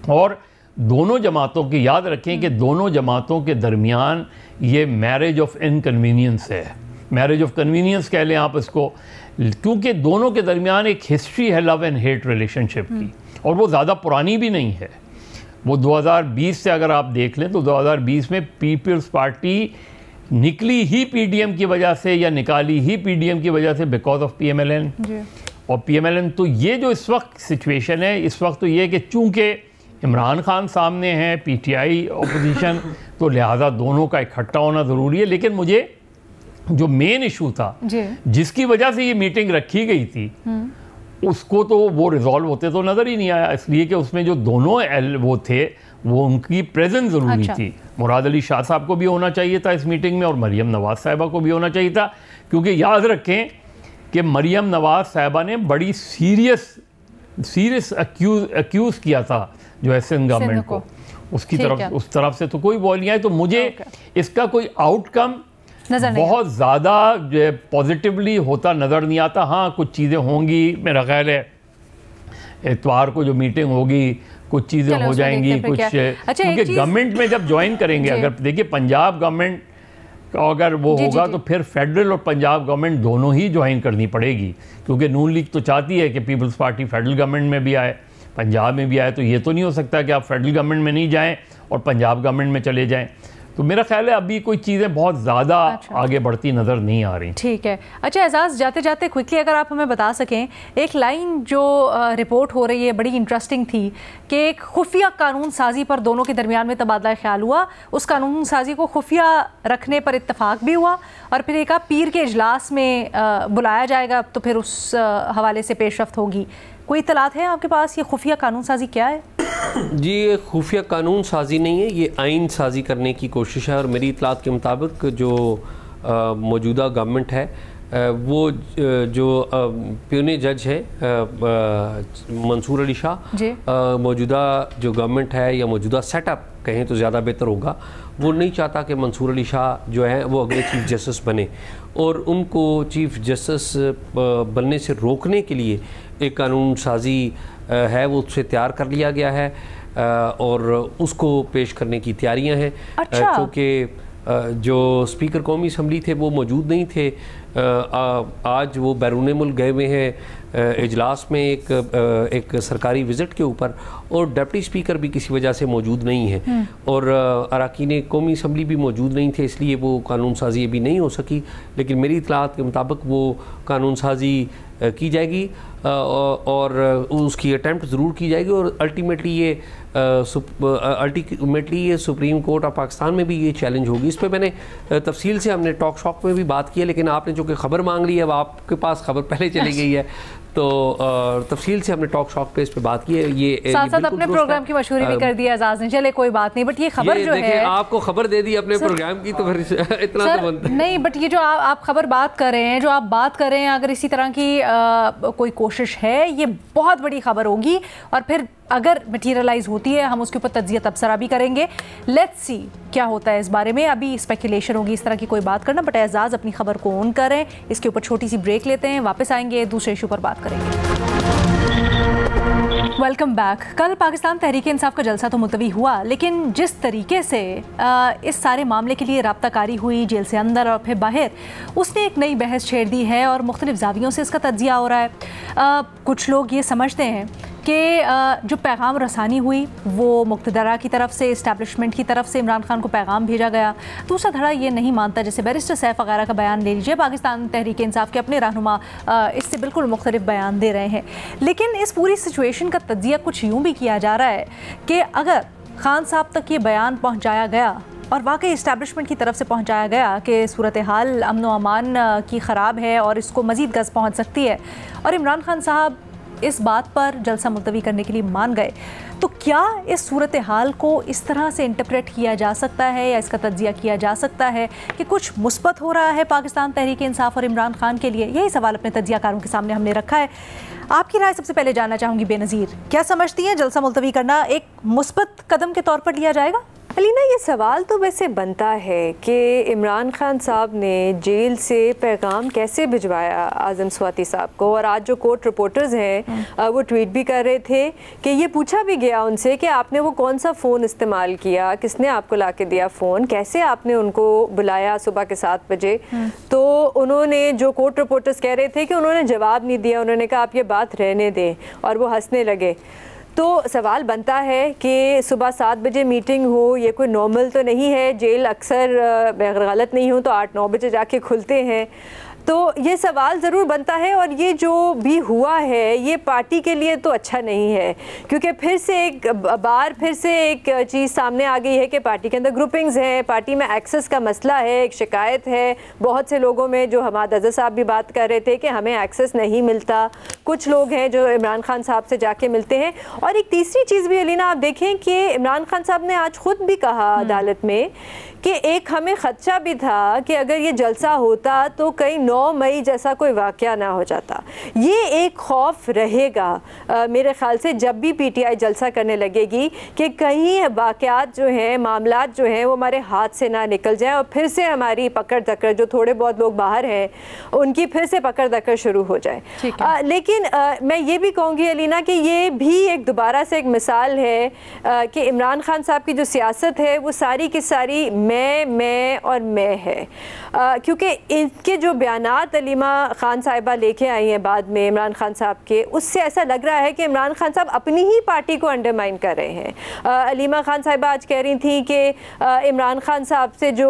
और दोनों जमातों की याद रखें कि दोनों जमातों के दरमियान ये मैरिज ऑफ इनकन्वीनियंस है, मैरिज ऑफ कन्वीनियंस कह लें आप इसको, क्योंकि दोनों के दरमियान एक हिस्ट्री है लव एंड हेट रिलेशनशिप की, और वो ज़्यादा पुरानी भी नहीं है। वो 2020 से अगर आप देख लें तो 2020 में पीपल्स पार्टी निकली ही पीडीएम की वजह से, या निकाली ही पीडीएम की वजह से बिकॉज ऑफ पीएमएलएन। और पीएमएलएन तो ये जो इस वक्त सिचुएशन है, इस वक्त तो ये कि चूँकि इमरान खान सामने हैं, पीटीआई अपोजिशन, तो लिहाजा दोनों का इकट्ठा होना ज़रूरी है। लेकिन मुझे जो मेन इशू था जिसकी वजह से ये मीटिंग रखी गई थी, उसको तो वो रिजॉल्व होते तो नज़र ही नहीं आया, इसलिए कि उसमें जो दोनों वो थे वो उनकी प्रेजेंस ज़रूरी थी। मुराद अली शाह साहब को भी होना चाहिए था इस मीटिंग में और मरियम नवाज़ साहिबा को भी होना चाहिए था, क्योंकि याद रखें कि मरियम नवाज़ साहिबा ने बड़ी सीरियस अक्यूज़ किया था जो सिंध गवर्नमेंट को, उसकी तरफ, उस तरफ से तो कोई बोल नहीं आया। तो मुझे इसका कोई आउटकम बहुत ज़्यादा पॉजिटिवली होता नज़र नहीं आता। हाँ, कुछ चीज़ें होंगी, मेरा ख्याल है इतवार को जो मीटिंग होगी कुछ चीज़ें हो जाएंगी, कुछ क्योंकि गवर्नमेंट में जब ज्वाइन करेंगे, अगर देखिए पंजाब गवर्नमेंट अगर वो होगा तो फिर फेडरल और पंजाब गवर्नमेंट दोनों ही ज्वाइन करनी पड़ेगी, क्योंकि नून लीग तो चाहती है कि पीपल्स पार्टी फेडरल गवर्नमेंट में भी आए, पंजाब में भी आए। तो ये तो नहीं हो सकता कि आप फेडरल गवर्नमेंट में नहीं जाएं और पंजाब गवर्नमेंट में चले जाएं। तो मेरा ख्याल है अभी कोई चीज़ें बहुत ज़्यादा आगे बढ़ती नज़र नहीं आ रही। ठीक है। अच्छा एजाज़, जाते जाते क्विकली अगर आप हमें बता सकें, एक लाइन जो रिपोर्ट हो रही है बड़ी इंटरेस्टिंग थी कि एक खुफिया कानून साजी पर दोनों के दरमियान में तबादला ख्याल हुआ, उस कानून साजी को खुफिया रखने पर इत्तफाक भी हुआ, और फिर एक पीर के इजलास में बुलाया जाएगा तो फिर उस हवाले से पेशरफ्त होगी। कोई इत्तलात है आपके पास, ये खुफिया कानून साजी क्या है? जी, ये खुफिया कानून साजी नहीं है, ये आइन साजी करने की कोशिश है। और मेरी इतलात के मुताबिक जो मौजूदा गवर्नमेंट है वो जो प्यूनी जज है मंसूर अली शाह, मौजूदा जो गवर्नमेंट है या मौजूदा सेटअप कहें तो ज़्यादा बेहतर होगा, वो नहीं चाहता कि मंसूर अली शाह जो है वो अगले चीफ जस्टिस बने, और उनको चीफ जस्टिस बनने से रोकने के लिए एक कानून साजी है वो उससे तैयार कर लिया गया है और उसको पेश करने की तैयारियां हैं। क्योंकि जो स्पीकर कौमी असम्बली थे वो मौजूद नहीं थे, आज वो बैरून मुल्क गए हुए हैं इजलास में एक सरकारी विज़िट के ऊपर, और डिप्टी स्पीकर भी किसी वजह से मौजूद नहीं है, और अरकान कौमी असम्बली भी मौजूद नहीं थे, इसलिए वो कानून साजी अभी नहीं हो सकी। लेकिन मेरी इतलात के मुताबिक वो कानून साजी की जाएगी। और उसकी अटैम्प्ट ज़रूर की जाएगी और अल्टीमेटली ये सुप्रीम कोर्ट ऑफ पाकिस्तान में भी ये चैलेंज होगी। इस पर मैंने तफसील से हमने टॉक शॉक में भी बात की है, लेकिन आपने जो कि खबर मांग ली है अब आपके पास खबर पहले चली गई है, तो तफसील से हमने टॉक शॉक पे इस पे बात की है। ये साथ साथ अपने प्रोग्राम की मशहूरी भी कर दी है एजाज ने, चले कोई बात नहीं, बट ये खबर जो है आपको खबर दे दी अपने प्रोग्राम की, तो फिर इतना तो बनता नहीं। बट ये जो आप खबर बात कर रहे हैं, जो आप बात कर रहे हैं, अगर इसी तरह की कोई कोशिश है, ये बहुत बड़ी खबर होगी और फिर अगर मटीरियलाइज होती है हम उसके ऊपर तज्जिया तबसरा भी करेंगे। लेट्स सी क्या होता है इस बारे में। अभी स्पेकुलेशन होगी इस तरह की कोई बात करना, बट एजाज अपनी खबर को ऑन करें, इसके ऊपर छोटी सी ब्रेक लेते हैं, वापस आएंगे दूसरे इशू पर बात करेंगे। Welcome back. कल पाकिस्तान तहरीक इंसाफ का जलसा तो मुलतवी हुआ, लेकिन जिस तरीके से इस सारे मामले के लिए राब्ताकारी हुई जेल से अंदर और फिर बाहर, उसने एक नई बहस छेड़ दी है और मुख्तलिफ जावियों से इसका तज्जिया हो रहा है। कुछ लोग ये समझते हैं कि जो पैगाम रसानी हुई वो मुक़्तदरा की तरफ से, इस्टेब्लिशमेंट की तरफ से इमरान खान को पैगाम भेजा गया। दूसरा धड़ा ये नहीं मानता, जैसे बैरिस्टर सैफ वगैरह का बयान ले लीजिए, पाकिस्तान तहरीक इंसाफ के अपने रहनुमा इससे बिल्कुल मुख्तलिफ बयान दे रहे हैं। लेकिन इस पूरी सिचुएशन का तज्जिया कुछ यूँ भी किया जा रहा है कि अगर खान साहब तक ये बयान पहुँचाया गया और वाकई इस्टेब्लिशमेंट की तरफ से पहुँचाया गया कि सूरत हाल अमन व अमान की ख़राब है और इसको मज़ीद गज़ पहुँच सकती है, और इमरान खान साहब इस बात पर जलसा मुलतवी करने के लिए मान गए, तो क्या इस सूरत हाल को इस तरह से इंटरप्रेट किया जा सकता है या इसका तज्जिया किया जा सकता है कि कुछ मुस्बत हो रहा है पाकिस्तान तहरीक इंसाफ और इमरान खान के लिए? यही सवाल अपने तज्जियाकारों के सामने हमने रखा है। आपकी राय सबसे पहले जानना चाहूँगी बेनज़ीर, क्या समझती हैं जलसा मुलतवी करना एक मुस्बत कदम के तौर पर लिया जाएगा? अलीना, ये सवाल तो वैसे बनता है कि इमरान खान साहब ने जेल से पैगाम कैसे भिजवाया आज़म स्वाति साहब को, और आज जो कोर्ट रिपोर्टर्स हैं वो ट्वीट भी कर रहे थे कि ये पूछा भी गया उनसे कि आपने वो कौन सा फ़ोन इस्तेमाल किया, किसने आपको ला के दिया फ़ोन, कैसे आपने उनको बुलाया सुबह के 7 बजे। तो उन्होंने, जो कोर्ट रिपोर्टर्स कह रहे थे कि उन्होंने जवाब नहीं दिया, उन्होंने कहा आप ये बात रहने दें, और वो हंसने लगे। तो सवाल बनता है कि सुबह 7 बजे मीटिंग हो, ये कोई नॉर्मल तो नहीं है। जेल अक्सर अगर गलत नहीं हो तो 8-9 बजे जाके खुलते हैं। तो ये सवाल ज़रूर बनता है, और ये जो भी हुआ है ये पार्टी के लिए तो अच्छा नहीं है, क्योंकि फिर से एक चीज़ सामने आ गई है कि पार्टी के अंदर ग्रुपिंग्स हैं, पार्टी में एक्सेस का मसला है, एक शिकायत है बहुत से लोगों में, जो हमाद अज़हर साहब भी बात कर रहे थे कि हमें एक्सेस नहीं मिलता। कुछ लोग हैं जो इमरान खान साहब से जाके मिलते हैं। और एक तीसरी चीज़ भी अलीना, आप देखें कि इमरान खान साहब ने आज खुद भी कहा अदालत में कि एक हमें ख़दशा भी था कि अगर ये जलसा होता तो कहीं 9 मई जैसा कोई वाक़या ना हो जाता। ये एक खौफ रहेगा मेरे ख़्याल से जब भी पीटीआई जलसा करने लगेगी कि कहीं वाक़यात जो हैं, मामलात जो हैं, वो हमारे हाथ से ना निकल जाएं और फिर से हमारी पकड़ दकड़, जो थोड़े बहुत लोग बाहर हैं उनकी फिर से पकड़ दकड़ शुरू हो जाए। लेकिन मैं ये भी कहूँगी अलीना कि ये भी एक दोबारा से एक मिसाल है कि इमरान खान साहब की जो सियासत है वो सारी की सारी मैं और मैं है। क्योंकि इनके जो बयानात अलीमा खान साहिबा लेके आई हैं बाद में इमरान खान साहब के, उससे ऐसा लग रहा है कि इमरान खान साहब अपनी ही पार्टी को अंडरमाइन कर रहे हैं। अलीमा खान साहिबा आज कह रही थी कि इमरान खान साहब से जो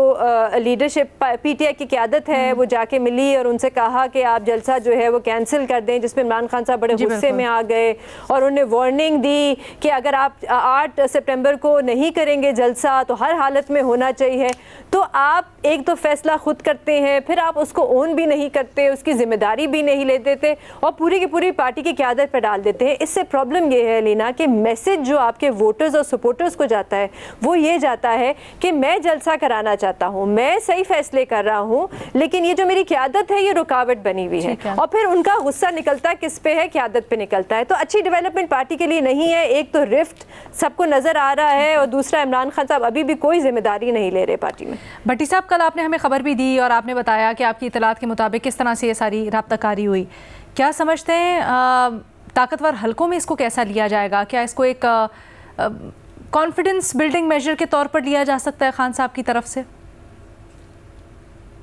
लीडरशिप पीटीआई की क़यादत है वो जाके मिली और उनसे कहा कि आप जलसा जो है वो कैंसिल कर दें, जिसमें इमरान खान साहब बड़े गुस्से में आ गए और उन्हें वार्निंग दी कि अगर आप 8 सितंबर को नहीं करेंगे जलसा तो हर हालत में होना चाहिए। तो आप एक तो फैसला खुद करते हैं, फिर आप उसको ओन भी नहीं करते, उसकी जिम्मेदारी भी नहीं लेते थे और पूरी की पूरी पार्टी की क़यादत पर डाल देते हैं। इससे प्रॉब्लम ये है लीना कि मैसेज जो आपके वोटर्स और सपोर्टर्स को जाता है वो ये जाता है कि मैं जलसा कराना चाहता हूँ, मैं सही फैसले कर रहा हूँ, लेकिन ये जो मेरी क़यादत है ये रुकावट बनी हुई है। और फिर उनका गुस्सा निकलता किस पे है? क़यादत पे निकलता है। तो अच्छी डेवलपमेंट पार्टी के लिए नहीं है। एक तो रिफ्ट सबको नज़र आ रहा है और दूसरा इमरान खान साहब अभी भी कोई जिम्मेदारी नहीं ले रहे पार्टी में। भट्टी साहब, कल आपने हमें खबर भी दी और आपने बताया कि आपकी इतलात के मुताबिक किस तरह से ये सारी राब्ताकारी हुई। क्या समझते हैं ताकतवर हलकों में इसको कैसा लिया जाएगा? क्या इसको एक कॉन्फिडेंस बिल्डिंग मेजर के तौर पर लिया जा सकता है खान साहब की तरफ से?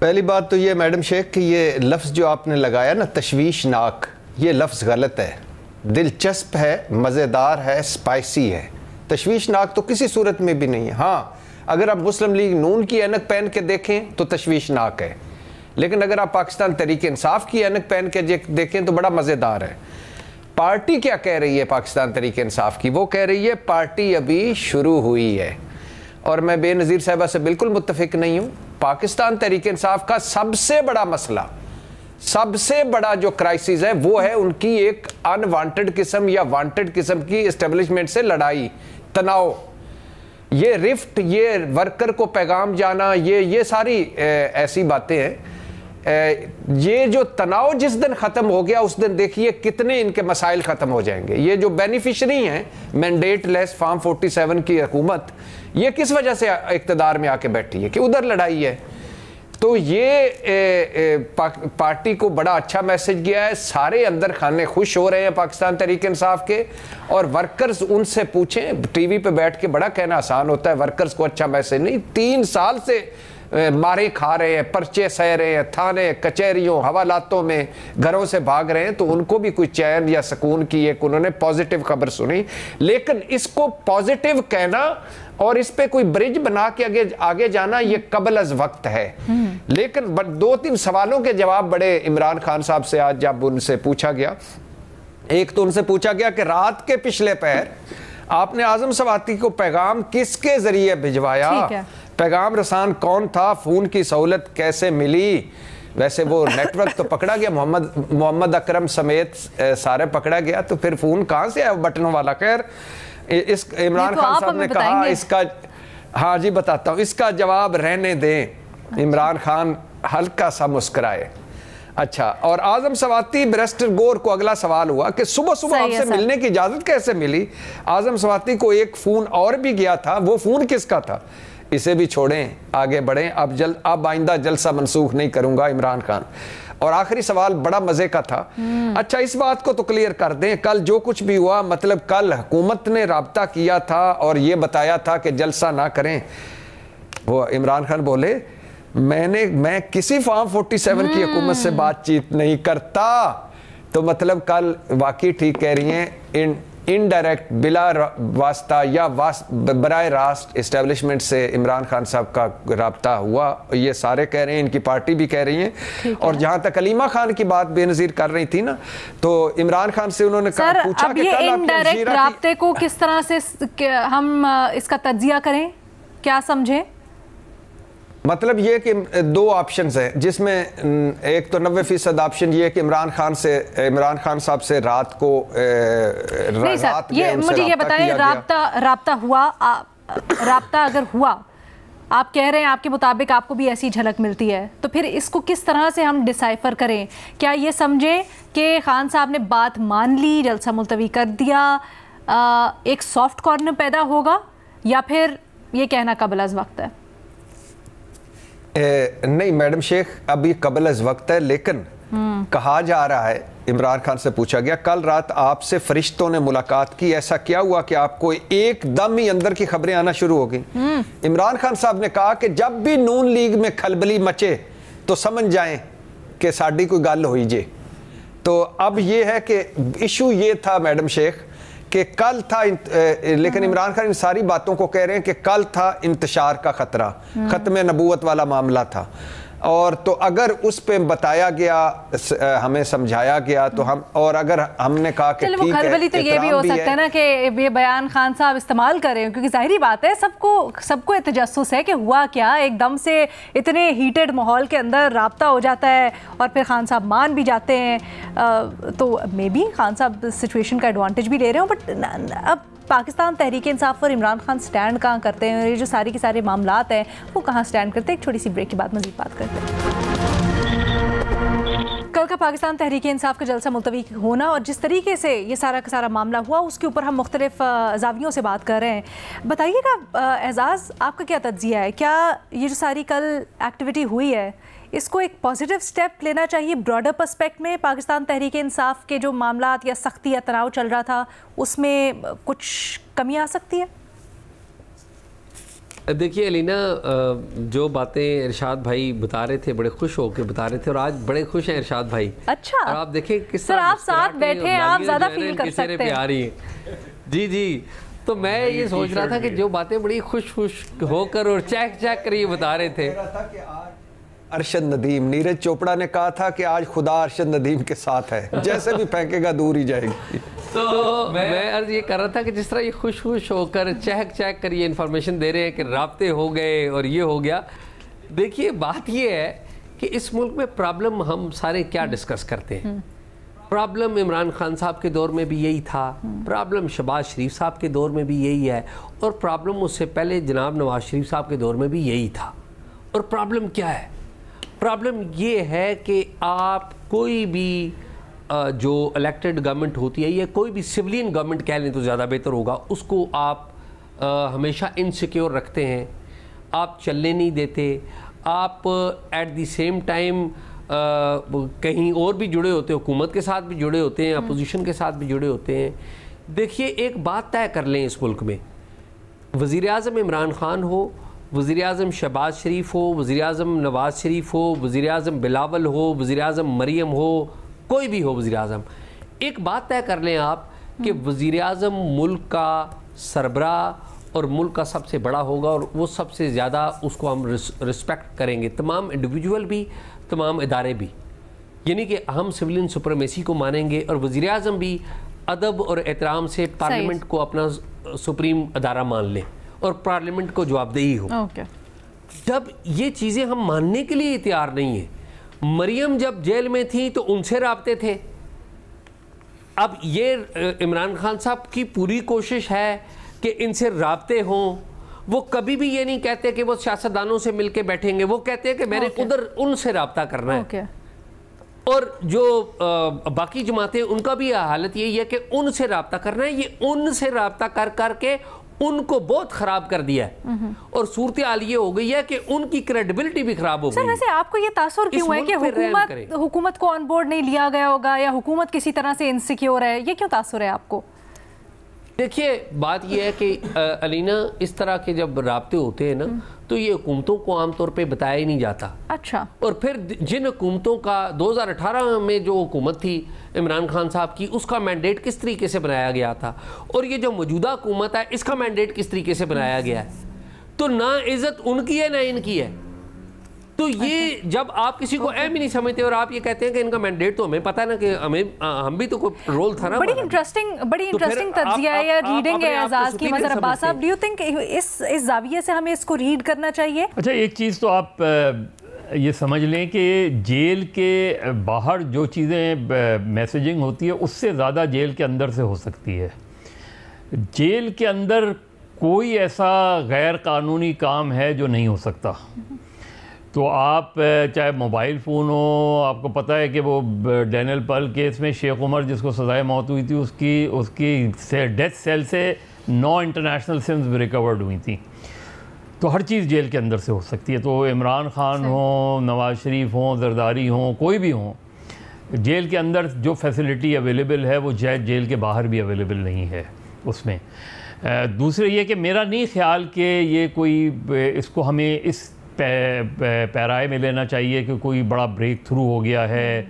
पहली बात तो ये मैडम शेख कि ये लफ्ज़ जो आपने लगाया ना, तशवीशनाक, ये लफ्ज़ गलत है। दिलचस्प है, मज़ेदार है, स्पाइसी है। तशवीशनाक तो किसी सूरत में भी नहीं है। हाँ, अगर आप मुस्लिम लीग नून की ऐनक पहन के देखें तो तशवीशनाक है, लेकिन अगर आप पाकिस्तान तहरीक इंसाफ की ऐनक पहन के देखें तो बड़ा मज़ेदार है। पार्टी क्या कह रही है पाकिस्तान तहरीक इंसाफ की? वो कह रही है पार्टी अभी शुरू हुई है, और मैं बेनज़ीर साहिबा से बिल्कुल मुत्तफिक नहीं हूँ। पाकिस्तान तहरीक इंसाफ का सबसे बड़ा मसला, सबसे बड़ा जो क्राइसिस है वो है उनकी एक अनवांटेड किस्म या वांटेड किस्म की एस्टेब्लिशमेंट से लड़ाई, तनाव, ये रिफ्ट, ये वर्कर को पैगाम जाना, ये सारी ऐसी बातें हैं। ये जो तनाव जिस दिन ख़त्म हो गया उस दिन देखिए कितने इनके मसाइल ख़त्म हो जाएंगे। ये जो बेनिफिशरी हैं मैंडेट लेस फार्म 47 की हुकूमत, ये किस वजह से इक़्तिदार में आके बैठी है कि उधर लड़ाई है। तो ये पार्टी को बड़ा अच्छा मैसेज गया है, सारे अंदर खाने खुश हो रहे हैं पाकिस्तान तहरीक इंसाफ के, और वर्कर्स उनसे पूछें, टीवी पे बैठ के बड़ा कहना आसान होता है, वर्कर्स को अच्छा मैसेज नहीं, 3 साल से मारे खा रहे हैं, पर्चे सह रहे हैं, थाने कचहरियों हवालातों में घरों से भाग रहे हैं, तो उनको भी कोई चैन या सुकून की एक उन्होंने पॉजिटिव खबर सुनी। लेकिन इसको पॉजिटिव कहना और इस पे कोई ब्रिज बना के आगे जाना ये कबल अज वक्त है। लेकिन 2-3 सवालों के जवाब बड़े इमरान खान साहब से आज जब उनसे पूछा गया, एक तो उनसे पूछा गया कि रात के पिछले पहर आपने आजम सवाती को पैगाम किसके जरिए भिजवाया, पैगाम रसान कौन था, फोन की सहूलत कैसे मिली? वैसे वो नेटवर्क तो पकड़ा गया, मोहम्मद अकरम समेत सारे पकड़ा गया, तो फिर फोन कहां से आया बटनों वाला? खैर इस इमरान खान साहब ने कहा इसका, हाँ जी बताता हूँ, इसका जवाब रहने दें। इमरान खान हल्का सा मुस्कुराए। अच्छा, और आजम सवाती बैरिस्टर गौर को अगला सवाल हुआ कि सुबह सुबह आपसे मिलने की इजाजत कैसे मिली? आजम सवाती को एक फोन और भी गया था, वो फोन किसका था? इसे भी छोड़ें, आगे बढ़ें। अब आइंदा जलसा मनसूख नहीं करूंगा इमरान खान। और आखिरी सवाल बड़ा मजे का था। अच्छा, इस बात को तो क्लियर कर दें, कल जो कुछ भी हुआ, मतलब कल हुकूमत ने राब्ता किया था और ये बताया था कि जलसा ना करें। वो इमरान खान बोले मैं किसी फार्म 47 की हुकूमत से बातचीत नहीं करता। तो मतलब कल वाकई ठीक कह रही हैं, इनडायरेक्ट बिला वास्ता या बराए रास्त इस्टेब्लिशमेंट से इमरान खान साहब का राब्ता हुआ, ये सारे कह रहे हैं, इनकी पार्टी भी कह रही है। और जहां तक अलीमा खान की बात बेनजीर कर रही थी ना, तो इमरान खान से उन्होंने पूछा कि ये इनडायरेक्ट राब्ते को किस तरह से हम इसका तज्जिया करें, क्या समझें? मतलब ये कि 2 ऑप्शंस हैं, जिसमें एक तो 90% ऑप्शन ये है कि इमरान खान साहब से रात को नहीं सर, ये मुझे ये बताएं, राब्ता हुआ, राब्ता अगर हुआ, आप कह रहे हैं आपके मुताबिक आपको भी ऐसी झलक मिलती है, तो फिर इसको किस तरह से हम डिसाइफर करें? क्या ये समझें कि खान साहब ने बात मान ली, जलसा मुलतवी कर दिया, एक सॉफ्ट कॉर्नर पैदा होगा, या फिर ये कहना कबल अज़ वक्त है? नहीं मैडम शेख, अभी कबल अज़ वक्त है, लेकिन कहा जा रहा है, इमरान खान से पूछा गया कल रात आपसे फरिश्तों ने मुलाकात की, ऐसा क्या हुआ कि आपको एकदम ही अंदर की खबरें आना शुरू हो गई? इमरान खान साहब ने कहा कि जब भी नून लीग में खलबली मचे तो समझ जाएं कि साड़ी कोई गल हुई जे। तो अब ये है कि इशू ये था मैडम शेख कि कल था, लेकिन इमरान खान इन सारी बातों को कह रहे हैं कि कल था इंतशार का खतरा, खत्म नबूवत वाला मामला था। और तो अगर उस पे बताया गया, हमें समझाया गया, तो हम, और अगर हमने कहा कि ठीक है, खलबली तो ये भी हो सकता है ना कि ये बयान खान साहब इस्तेमाल करें, क्योंकि जाहिर बात है सबको ये तजस्सुस है कि हुआ क्या, एकदम से इतने हीटेड माहौल के अंदर राब्ता हो जाता है और फिर खान साहब मान भी जाते हैं। तो मे बी खान साहब सिचुएशन का एडवांटेज भी ले रहे हो, बट अब पाकिस्तान तहरीक इंसाफ और इमरान खान स्टैंड कहाँ करते हैं, ये जो सारी के सारे मामलात हैं वो कहाँ स्टैंड करते हैं? एक छोटी सी ब्रेक के बाद मज़ीद बात करते हैं। कल का पाकिस्तान तहरीक इंसाफ का जलसा मुलतवी होना और जिस तरीके से ये सारा का सारा मामला हुआ, उसके ऊपर हम मुख्तलिफ ज़ावियों से बात कर रहे हैं। बताइएगा एजाज़, आपका क्या तज्जिया है? क्या ये जो सारी कल एक्टिविटी हुई है, इसको एक पॉजिटिव स्टेप लेना चाहिए ब्रॉडर पर्सपेक्ट में? पाकिस्तान तहरीक इंसाफ के जो मामलात या सख्ती या तनाव चल रहा था, उसमें कुछ कमी आ सकती है? देखिए अलीना, जो बातें इरशाद भाई बता रहे थे, बड़े खुश होकर बता रहे थे, और आज बड़े खुश हैं इरशाद भाई। अच्छा, और आप देखें किस सर आप साथ बैठे हैं, आप ज़्यादा फील कर सकते हैं। प्यारी जी जी। तो मैं ये सोच रहा था कि जो बातें बड़ी खुश होकर और चैक कर ये बता रहे थे, अरशद नदीम, नीरज चोपड़ा ने कहा था कि आज खुदा अरशद नदीम के साथ है, जैसे भी फेंकेगा दूर ही जाएगी। तो मैं अर्ज ये कर रहा था कि जिस तरह ये खुश होकर चहक चहक कर ये इन्फॉर्मेशन दे रहे हैं कि राब्ते हो गए और ये हो गया, देखिए बात ये है कि इस मुल्क में प्रॉब्लम हम सारे क्या डिस्कस करते हैं। प्रॉब्लम इमरान खान साहब के दौर में भी यही था, प्रॉब्लम शहबाज शरीफ साहब के दौर में भी यही है, और प्रॉब्लम उससे पहले जनाब नवाज शरीफ साहब के दौर में भी यही था। और प्रॉब्लम क्या है? प्रॉब्लम ये है कि आप कोई भी जो इलेक्टेड गवर्नमेंट होती है या कोई भी सिविलियन गवर्नमेंट कह लें तो ज़्यादा बेहतर होगा, उसको आप हमेशा इनसिक्योर रखते हैं, आप चलने नहीं देते, आप एट द सेम टाइम कहीं और भी जुड़े होते हैं, हुकूमत के साथ भी जुड़े होते हैं, अपोजिशन के साथ भी जुड़े होते हैं। देखिए एक बात तय कर लें, इस मुल्क में वज़ीर आज़म इमरान खान हो, वज़ीर आज़म शहबाज शरीफ हो, वज़ीर आज़म नवाज शरीफ हो, वज़ीर आज़म बिलावल हो, वज़ीर आज़म मरियम हो, कोई भी हो वज़ीर आज़म, एक बात तय कर लें आप कि वज़ीर आज़म मुल्क का सरबराह और मुल्क का सबसे बड़ा होगा, और वो सबसे ज़्यादा उसको हम रिस्पेक्ट करेंगे, तमाम इंडिविजुअल भी, तमाम इदारे भी, यानी कि हम सिविलियन सुप्रीमेसी को मानेंगे, और वज़ीर आज़म भी अदब और एहतराम से पार्लियामेंट को अपना सुप्रीम अदारा मान ले और पार्लियामेंट को जवाबदेही हो। जब ये चीज़ें हम मानने के लिए तैयार नहीं है, मरियम जब जेल में थी तो उनसे राब्ते थे, अब ये इमरान खान साहब की पूरी कोशिश है कि इनसे राब्ते हों। वो कभी भी ये नहीं कहते कि वो सियासतदानों से मिलके बैठेंगे, वो कहते हैं कि मैंने उधर उनसे राब्ता करना है। और जो बाकी जमातें, उनका भी हालत यही है कि उनसे राब्ता करना है। ये उनसे राब्ता कर करके उनको बहुत खराब कर दिया है, और सूरत हाल ये हो गई है कि उनकी क्रेडिबिलिटी भी खराब हो गई है। वैसे आपको ये तासुर क्यों है कि हुकूमत को ऑन बोर्ड नहीं लिया गया होगा, या हुकूमत किसी तरह से इनसिक्योर है, ये क्यों तासुर है आपको? देखिए बात यह है कि अलीना, इस तरह के जब राब्ते होते हैं ना, तो ये हुकूमतों को आमतौर पे बताया ही नहीं जाता। अच्छा। और फिर जिन हुकूमतों का 2018 में जो हुकूमत थी इमरान खान साहब की, उसका मैंडेट किस तरीके से बनाया गया था, और ये जो मौजूदा हुकूमत है इसका मैंडेट किस तरीके से बनाया गया है, तो ना इज्जत उनकी है ना इनकी है। तो ये जब आप किसी को अहम ही नहीं समझते और आप ये कहते हैं कि इनका मैंडेट तो हमें पता है ना, कि हम भी तो कोई रोल था ना। बड़ी इंटरेस्टिंग तज्जिया है या रीडिंग है एजाज की। मज़र अब्बास साहब, डू यू थिंक इस जाविये से हमें इसको रीड करना चाहिए? अच्छा, एक चीज़ तो आप ये समझ लें कि जेल के बाहर जो चीज़ें मैसेजिंग होती है उससे ज़्यादा जेल के अंदर से हो सकती है। जेल के अंदर कोई ऐसा गैर कानूनी काम है जो नहीं हो सकता। तो आप चाहे मोबाइल फ़ोन हो, आपको पता है कि वो डैनियल पर्ल केस में शेख उमर जिसको सज़ाए मौत हुई थी, उसकी डेथ सेल से 9 इंटरनेशनल सिम्स भी रिकवर्ड हुई थी। तो हर चीज़ जेल के अंदर से हो सकती है। तो इमरान खान हो, नवाज शरीफ हो, जरदारी हो, कोई भी हो, जेल के अंदर जो फैसिलिटी अवेलेबल है वो जेल के बाहर भी अवेलेबल नहीं है उसमें। दूसरे ये कि मेरा नहीं ख्याल कि ये कोई इसको हमें इस पैराए में लेना चाहिए कि कोई बड़ा ब्रेक थ्रू हो गया है,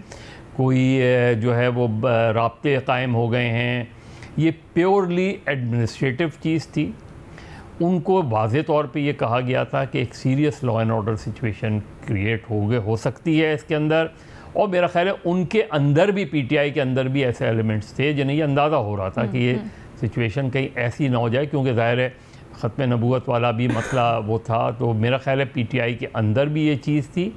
कोई जो है वो राब्ते कायम हो गए हैं। ये प्योरली एडमिनिस्ट्रेटिव चीज़ थी। उनको वाज़े तौर पे ये कहा गया था कि एक serious law and order situation create हो सकती है इसके अंदर, और मेरा ख्याल है उनके अंदर भी, पीटीआई के अंदर भी ऐसे एलिमेंट्स थे जिन्हें ये अंदाज़ा हो रहा था कि ये सिचुएशन कहीं ऐसी ना हो जाए, क्योंकि ज़ाहिर है ख़त्म नबूवत वाला भी मसला वो था। तो मेरा ख्याल है पीटीआई के अंदर भी ये चीज़ थी।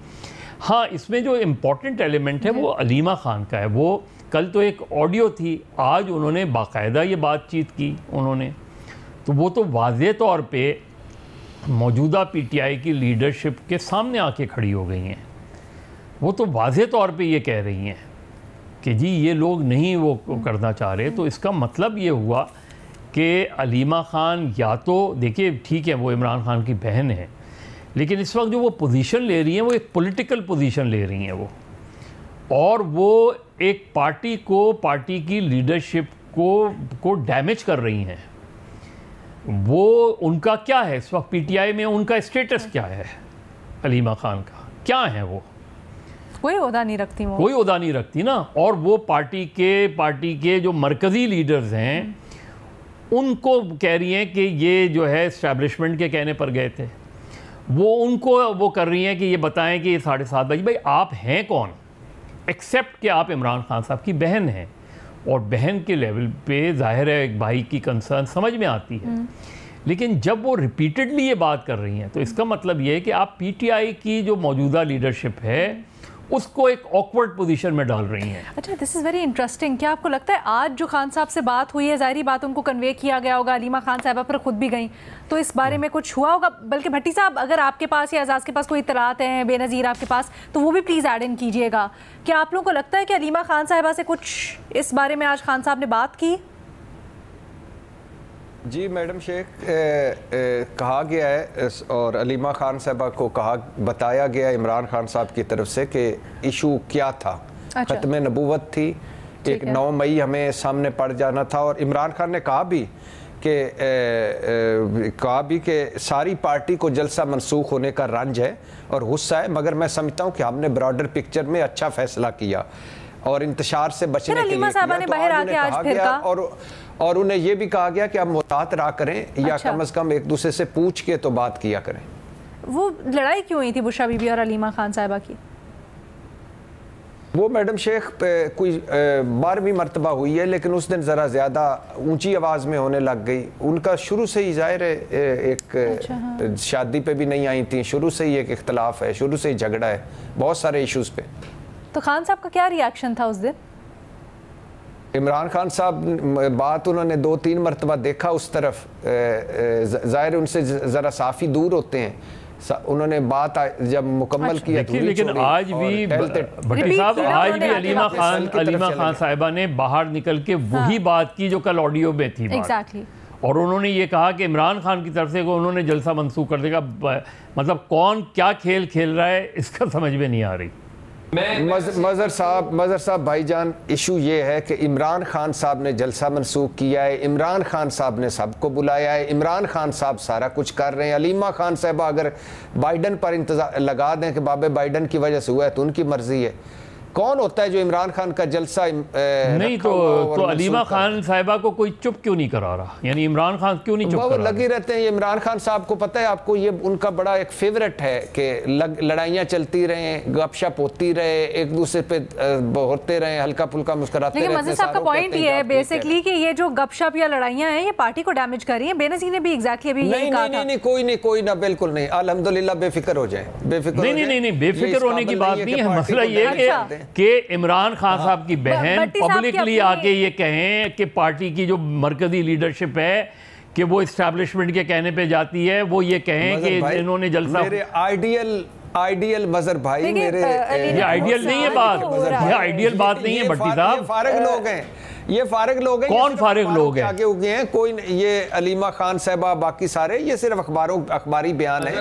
हाँ, इसमें जो इम्पॉर्टेंट एलिमेंट है वो अलीमा ख़ान का है। वो कल तो एक ऑडियो थी, आज उन्होंने बाकायदा ये बातचीत की उन्होंने, तो वो तो वाज़े तौर पे मौजूदा पीटीआई की लीडरशिप के सामने आके खड़ी हो गई हैं। वो तो वाज़े तौर पे ये कह रही हैं कि जी ये लोग नहीं वो करना चाह रहे। तो इसका मतलब ये हुआ कि अलीमा ख़ान, या तो देखिए ठीक है वो इमरान खान की बहन है, लेकिन इस वक्त जो वो पोजीशन ले रही हैं वो एक पॉलिटिकल पोजीशन ले रही हैं वो, और वो एक पार्टी को, पार्टी की लीडरशिप को डैमेज कर रही हैं। वो उनका क्या है इस वक्त पीटीआई में, उनका स्टेटस क्या है, अलीमा ख़ान का क्या है? वो कोई ओहदा नहीं रखती, वो कोई ओहदा नहीं रखती ना। और वो पार्टी के जो मरकज़ी लीडर्स हैं उनको कह रही हैं कि ये जो है इस्टेब्लिशमेंट के कहने पर गए थे। वो उनको वो कर रही हैं कि ये बताएं कि ये 7:30 बजे, भाई आप हैं कौन, एक्सेप्ट कि आप इमरान खान साहब की बहन हैं, और बहन के लेवल पे जाहिर है एक भाई की कंसर्न समझ में आती है। लेकिन जब वो रिपीटेडली ये बात कर रही हैं तो इसका मतलब ये है कि आप पीटीआई की जो मौजूदा लीडरशिप है उसको एक ऑकवर्ड पोजीशन में डाल रही हैं। अच्छा, दिस इज़ वेरी इंटरेस्टिंग। क्या आपको लगता है आज जो खान साहब से बात हुई है, ज़ाहिरी बात उनको कन्वे किया गया होगा, अलीमा खान साहबा पर खुद भी गई, तो इस बारे में कुछ हुआ होगा? बल्कि भट्टी साहब, अगर आपके पास या एजाज के पास कोई इत्तलात हैं, बेनज़ीर आपके पास, तो वो भी प्लीज़ ऐड इन कीजिएगा। क्या आप लोगों को लगता है कि अलीमा खान साहबा से कुछ इस बारे में आज खान साहब ने बात की? जी मैडम शेख, कहा गया है और अलीमा खान साहबा को बताया गया इमरान खान साहब की तरफ से कि इशू क्या था। अच्छा। खत्म नबूवत थी, एक 9 मई हमें सामने पड़ जाना था, और इमरान खान ने कहा भी कि सारी पार्टी को जलसा मनसूख होने का रंज है और गुस्सा है, मगर मैं समझता हूँ कि हमने ब्रॉडर पिक्चर में अच्छा फैसला किया और इंतशार से बचने के लिए किया। और उन्हें यह भी कहा गया कि आप मुतात रहा करें या कम से कम एक दूसरे से पूछ के तो बात किया करें। वो लड़ाई क्यों हुई थी बुशरा बीबी और अलीमा खान साहिबा की? वो मैडम शेख कोई 12वीं मरतबा हुई है, लेकिन उस दिन ज़रा ज़्यादा ऊंची आवाज़ में होने लग गई। उनका शुरू से ही ज़ाहिर है एक शादी पे भी नहीं आई थी, शुरू से ही एक इख्तलाफ है, शुरू से ही झगड़ा है बहुत सारे इश्यूज़ पे। तो खान साहब का क्या रिएक्शन था उस दिन? इमरान खान साहब बात उन्होंने 2-3 मरतबा देखा उस तरफ, ज़ाहिर उनसे ज़रा साफ़ी दूर होते हैं, उन्होंने बात जब मुकम्मल किया। लेकिन आज भी भट्टी साहब, आज भी अलीमा खान साहिबा ने बाहर निकल के वही बात की जो कल ऑडियो में थी। एग्जैक्टली। और उन्होंने ये कहा कि इमरान खान की तरफ से उन्होंने जलसा मंसूख कर देगा। मतलब कौन क्या खेल खेल रहा है इसका समझ में नहीं आ रही। मज़र साहब भाईजान, इशू ये है कि इमरान खान साहब ने जलसा मंसूख किया है, इमरान खान साहब ने सबको बुलाया है, इमरान खान साहब सारा कुछ कर रहे हैं। अलीमा खान साहबा अगर बाइडन पर इंतजार लगा दें कि बाबे बाइडन की वजह से हुआ है तो उनकी मर्जी है। कौन होता है जो इमरान खान का जलसा नहीं तो अलीमा खान साहिबा को कोई चुप क्यों नहीं करा रहा? यानी इमरान खान क्यों नहीं चुप करा रहा? लगे रहते हैं। ये इमरान खान साहब को पता है, आपको ये उनका बड़ा एक फेवरेट है कि लड़ाइयाँ चलती रहें, गपशप होती रहे, एक दूसरे पे होते रहे, हल्का फुल्का मुस्कुराते रहे। लेकिन मज़ीद साहब का पॉइंट ये है बेसिकली कि ये जो गपशप या लड़ाइयाँ हैं ये पार्टी को डैमेज कर रही हैं। बेनज़ीर ने भी एग्जैक्टली अभी यही कहा था। नहीं कोई ना, बिल्कुल नहीं, अल्हम्दुलिल्लाह बेफिक्र हो जाए। नहीं, बेफिक्र होने की बात नहीं है। मसला ये है कि इमरान खान साहब की बहन पब्लिकली आके ये कहें कि पार्टी की जो मरकजी लीडरशिप है कि वो इस्टेब्लिशमेंट के कहने पे जाती है, वो ये कहें कि इन्होंने जलसा। मेरे आइडियल मजहर भाई, मेरे ये आइडियल नहीं है बात, ये आइडियल बात नहीं है भट्टी साहब। फारिग लोग हैं, ये फारिग लोग हैं। कौन फारिग लोग हैं? आगे उगे हैं कोई, ये अलीमा खान साहबा, बाकी सारे ये सिर्फ अखबारी बयान है।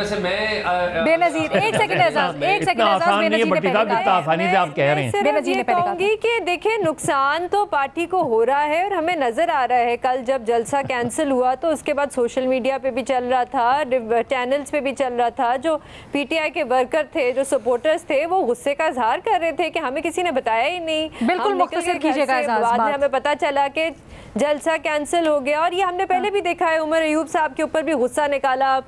बेनज़ीर एक सेकंड आसान नहीं है भट्टी साहब जितना आसानी से आप कह रहे हैं। बेनज़ीर ने कहूंगी कि देखिए नुकसान तो पार्टी को हो रहा है और हमें नजर आ रहा है। कल जब जलसा कैंसिल हुआ तो उसके बाद सोशल मीडिया पे भी चल रहा था, चैनल्स पे भी चल रहा था, जो पीटीआई के वर्कर थे, जो सपोर्टर्स थे, वो गुस्से का इजहार कर रहे थे कि हमें किसी ने बताया ही नहीं। बिल्कुल मुख्तसर कीजिएगा। पता चला कि जलसा कैंसिल हो गया। और ये हमने पहले भी देखा है, उमर अयूब साहब के ऊपर भी गुस्सा निकाला।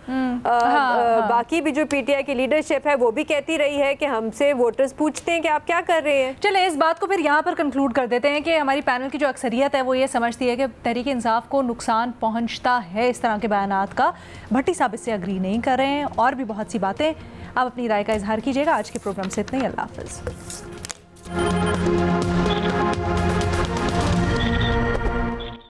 बाकी भी जो पीटीआई की लीडरशिप है वो भी कहती रही है कि हमसे वोटर्स पूछते हैं कि आप क्या कर रहे हैं। चले इस बात को फिर यहाँ पर कंक्लूड कर देते हैं कि हमारी पैनल की जो अक्सरियत है वो ये समझती है कि तहरीक इंसाफ को नुकसान पहुँचता है इस तरह के बयानात का। भट्टी साहब इससे अग्री नहीं कर रहे हैं और भी बहुत सी बातें। आप अपनी राय का इजहार कीजिएगा। आज के प्रोग्राम से इतना ही। अल्लाह हाफ़िज़।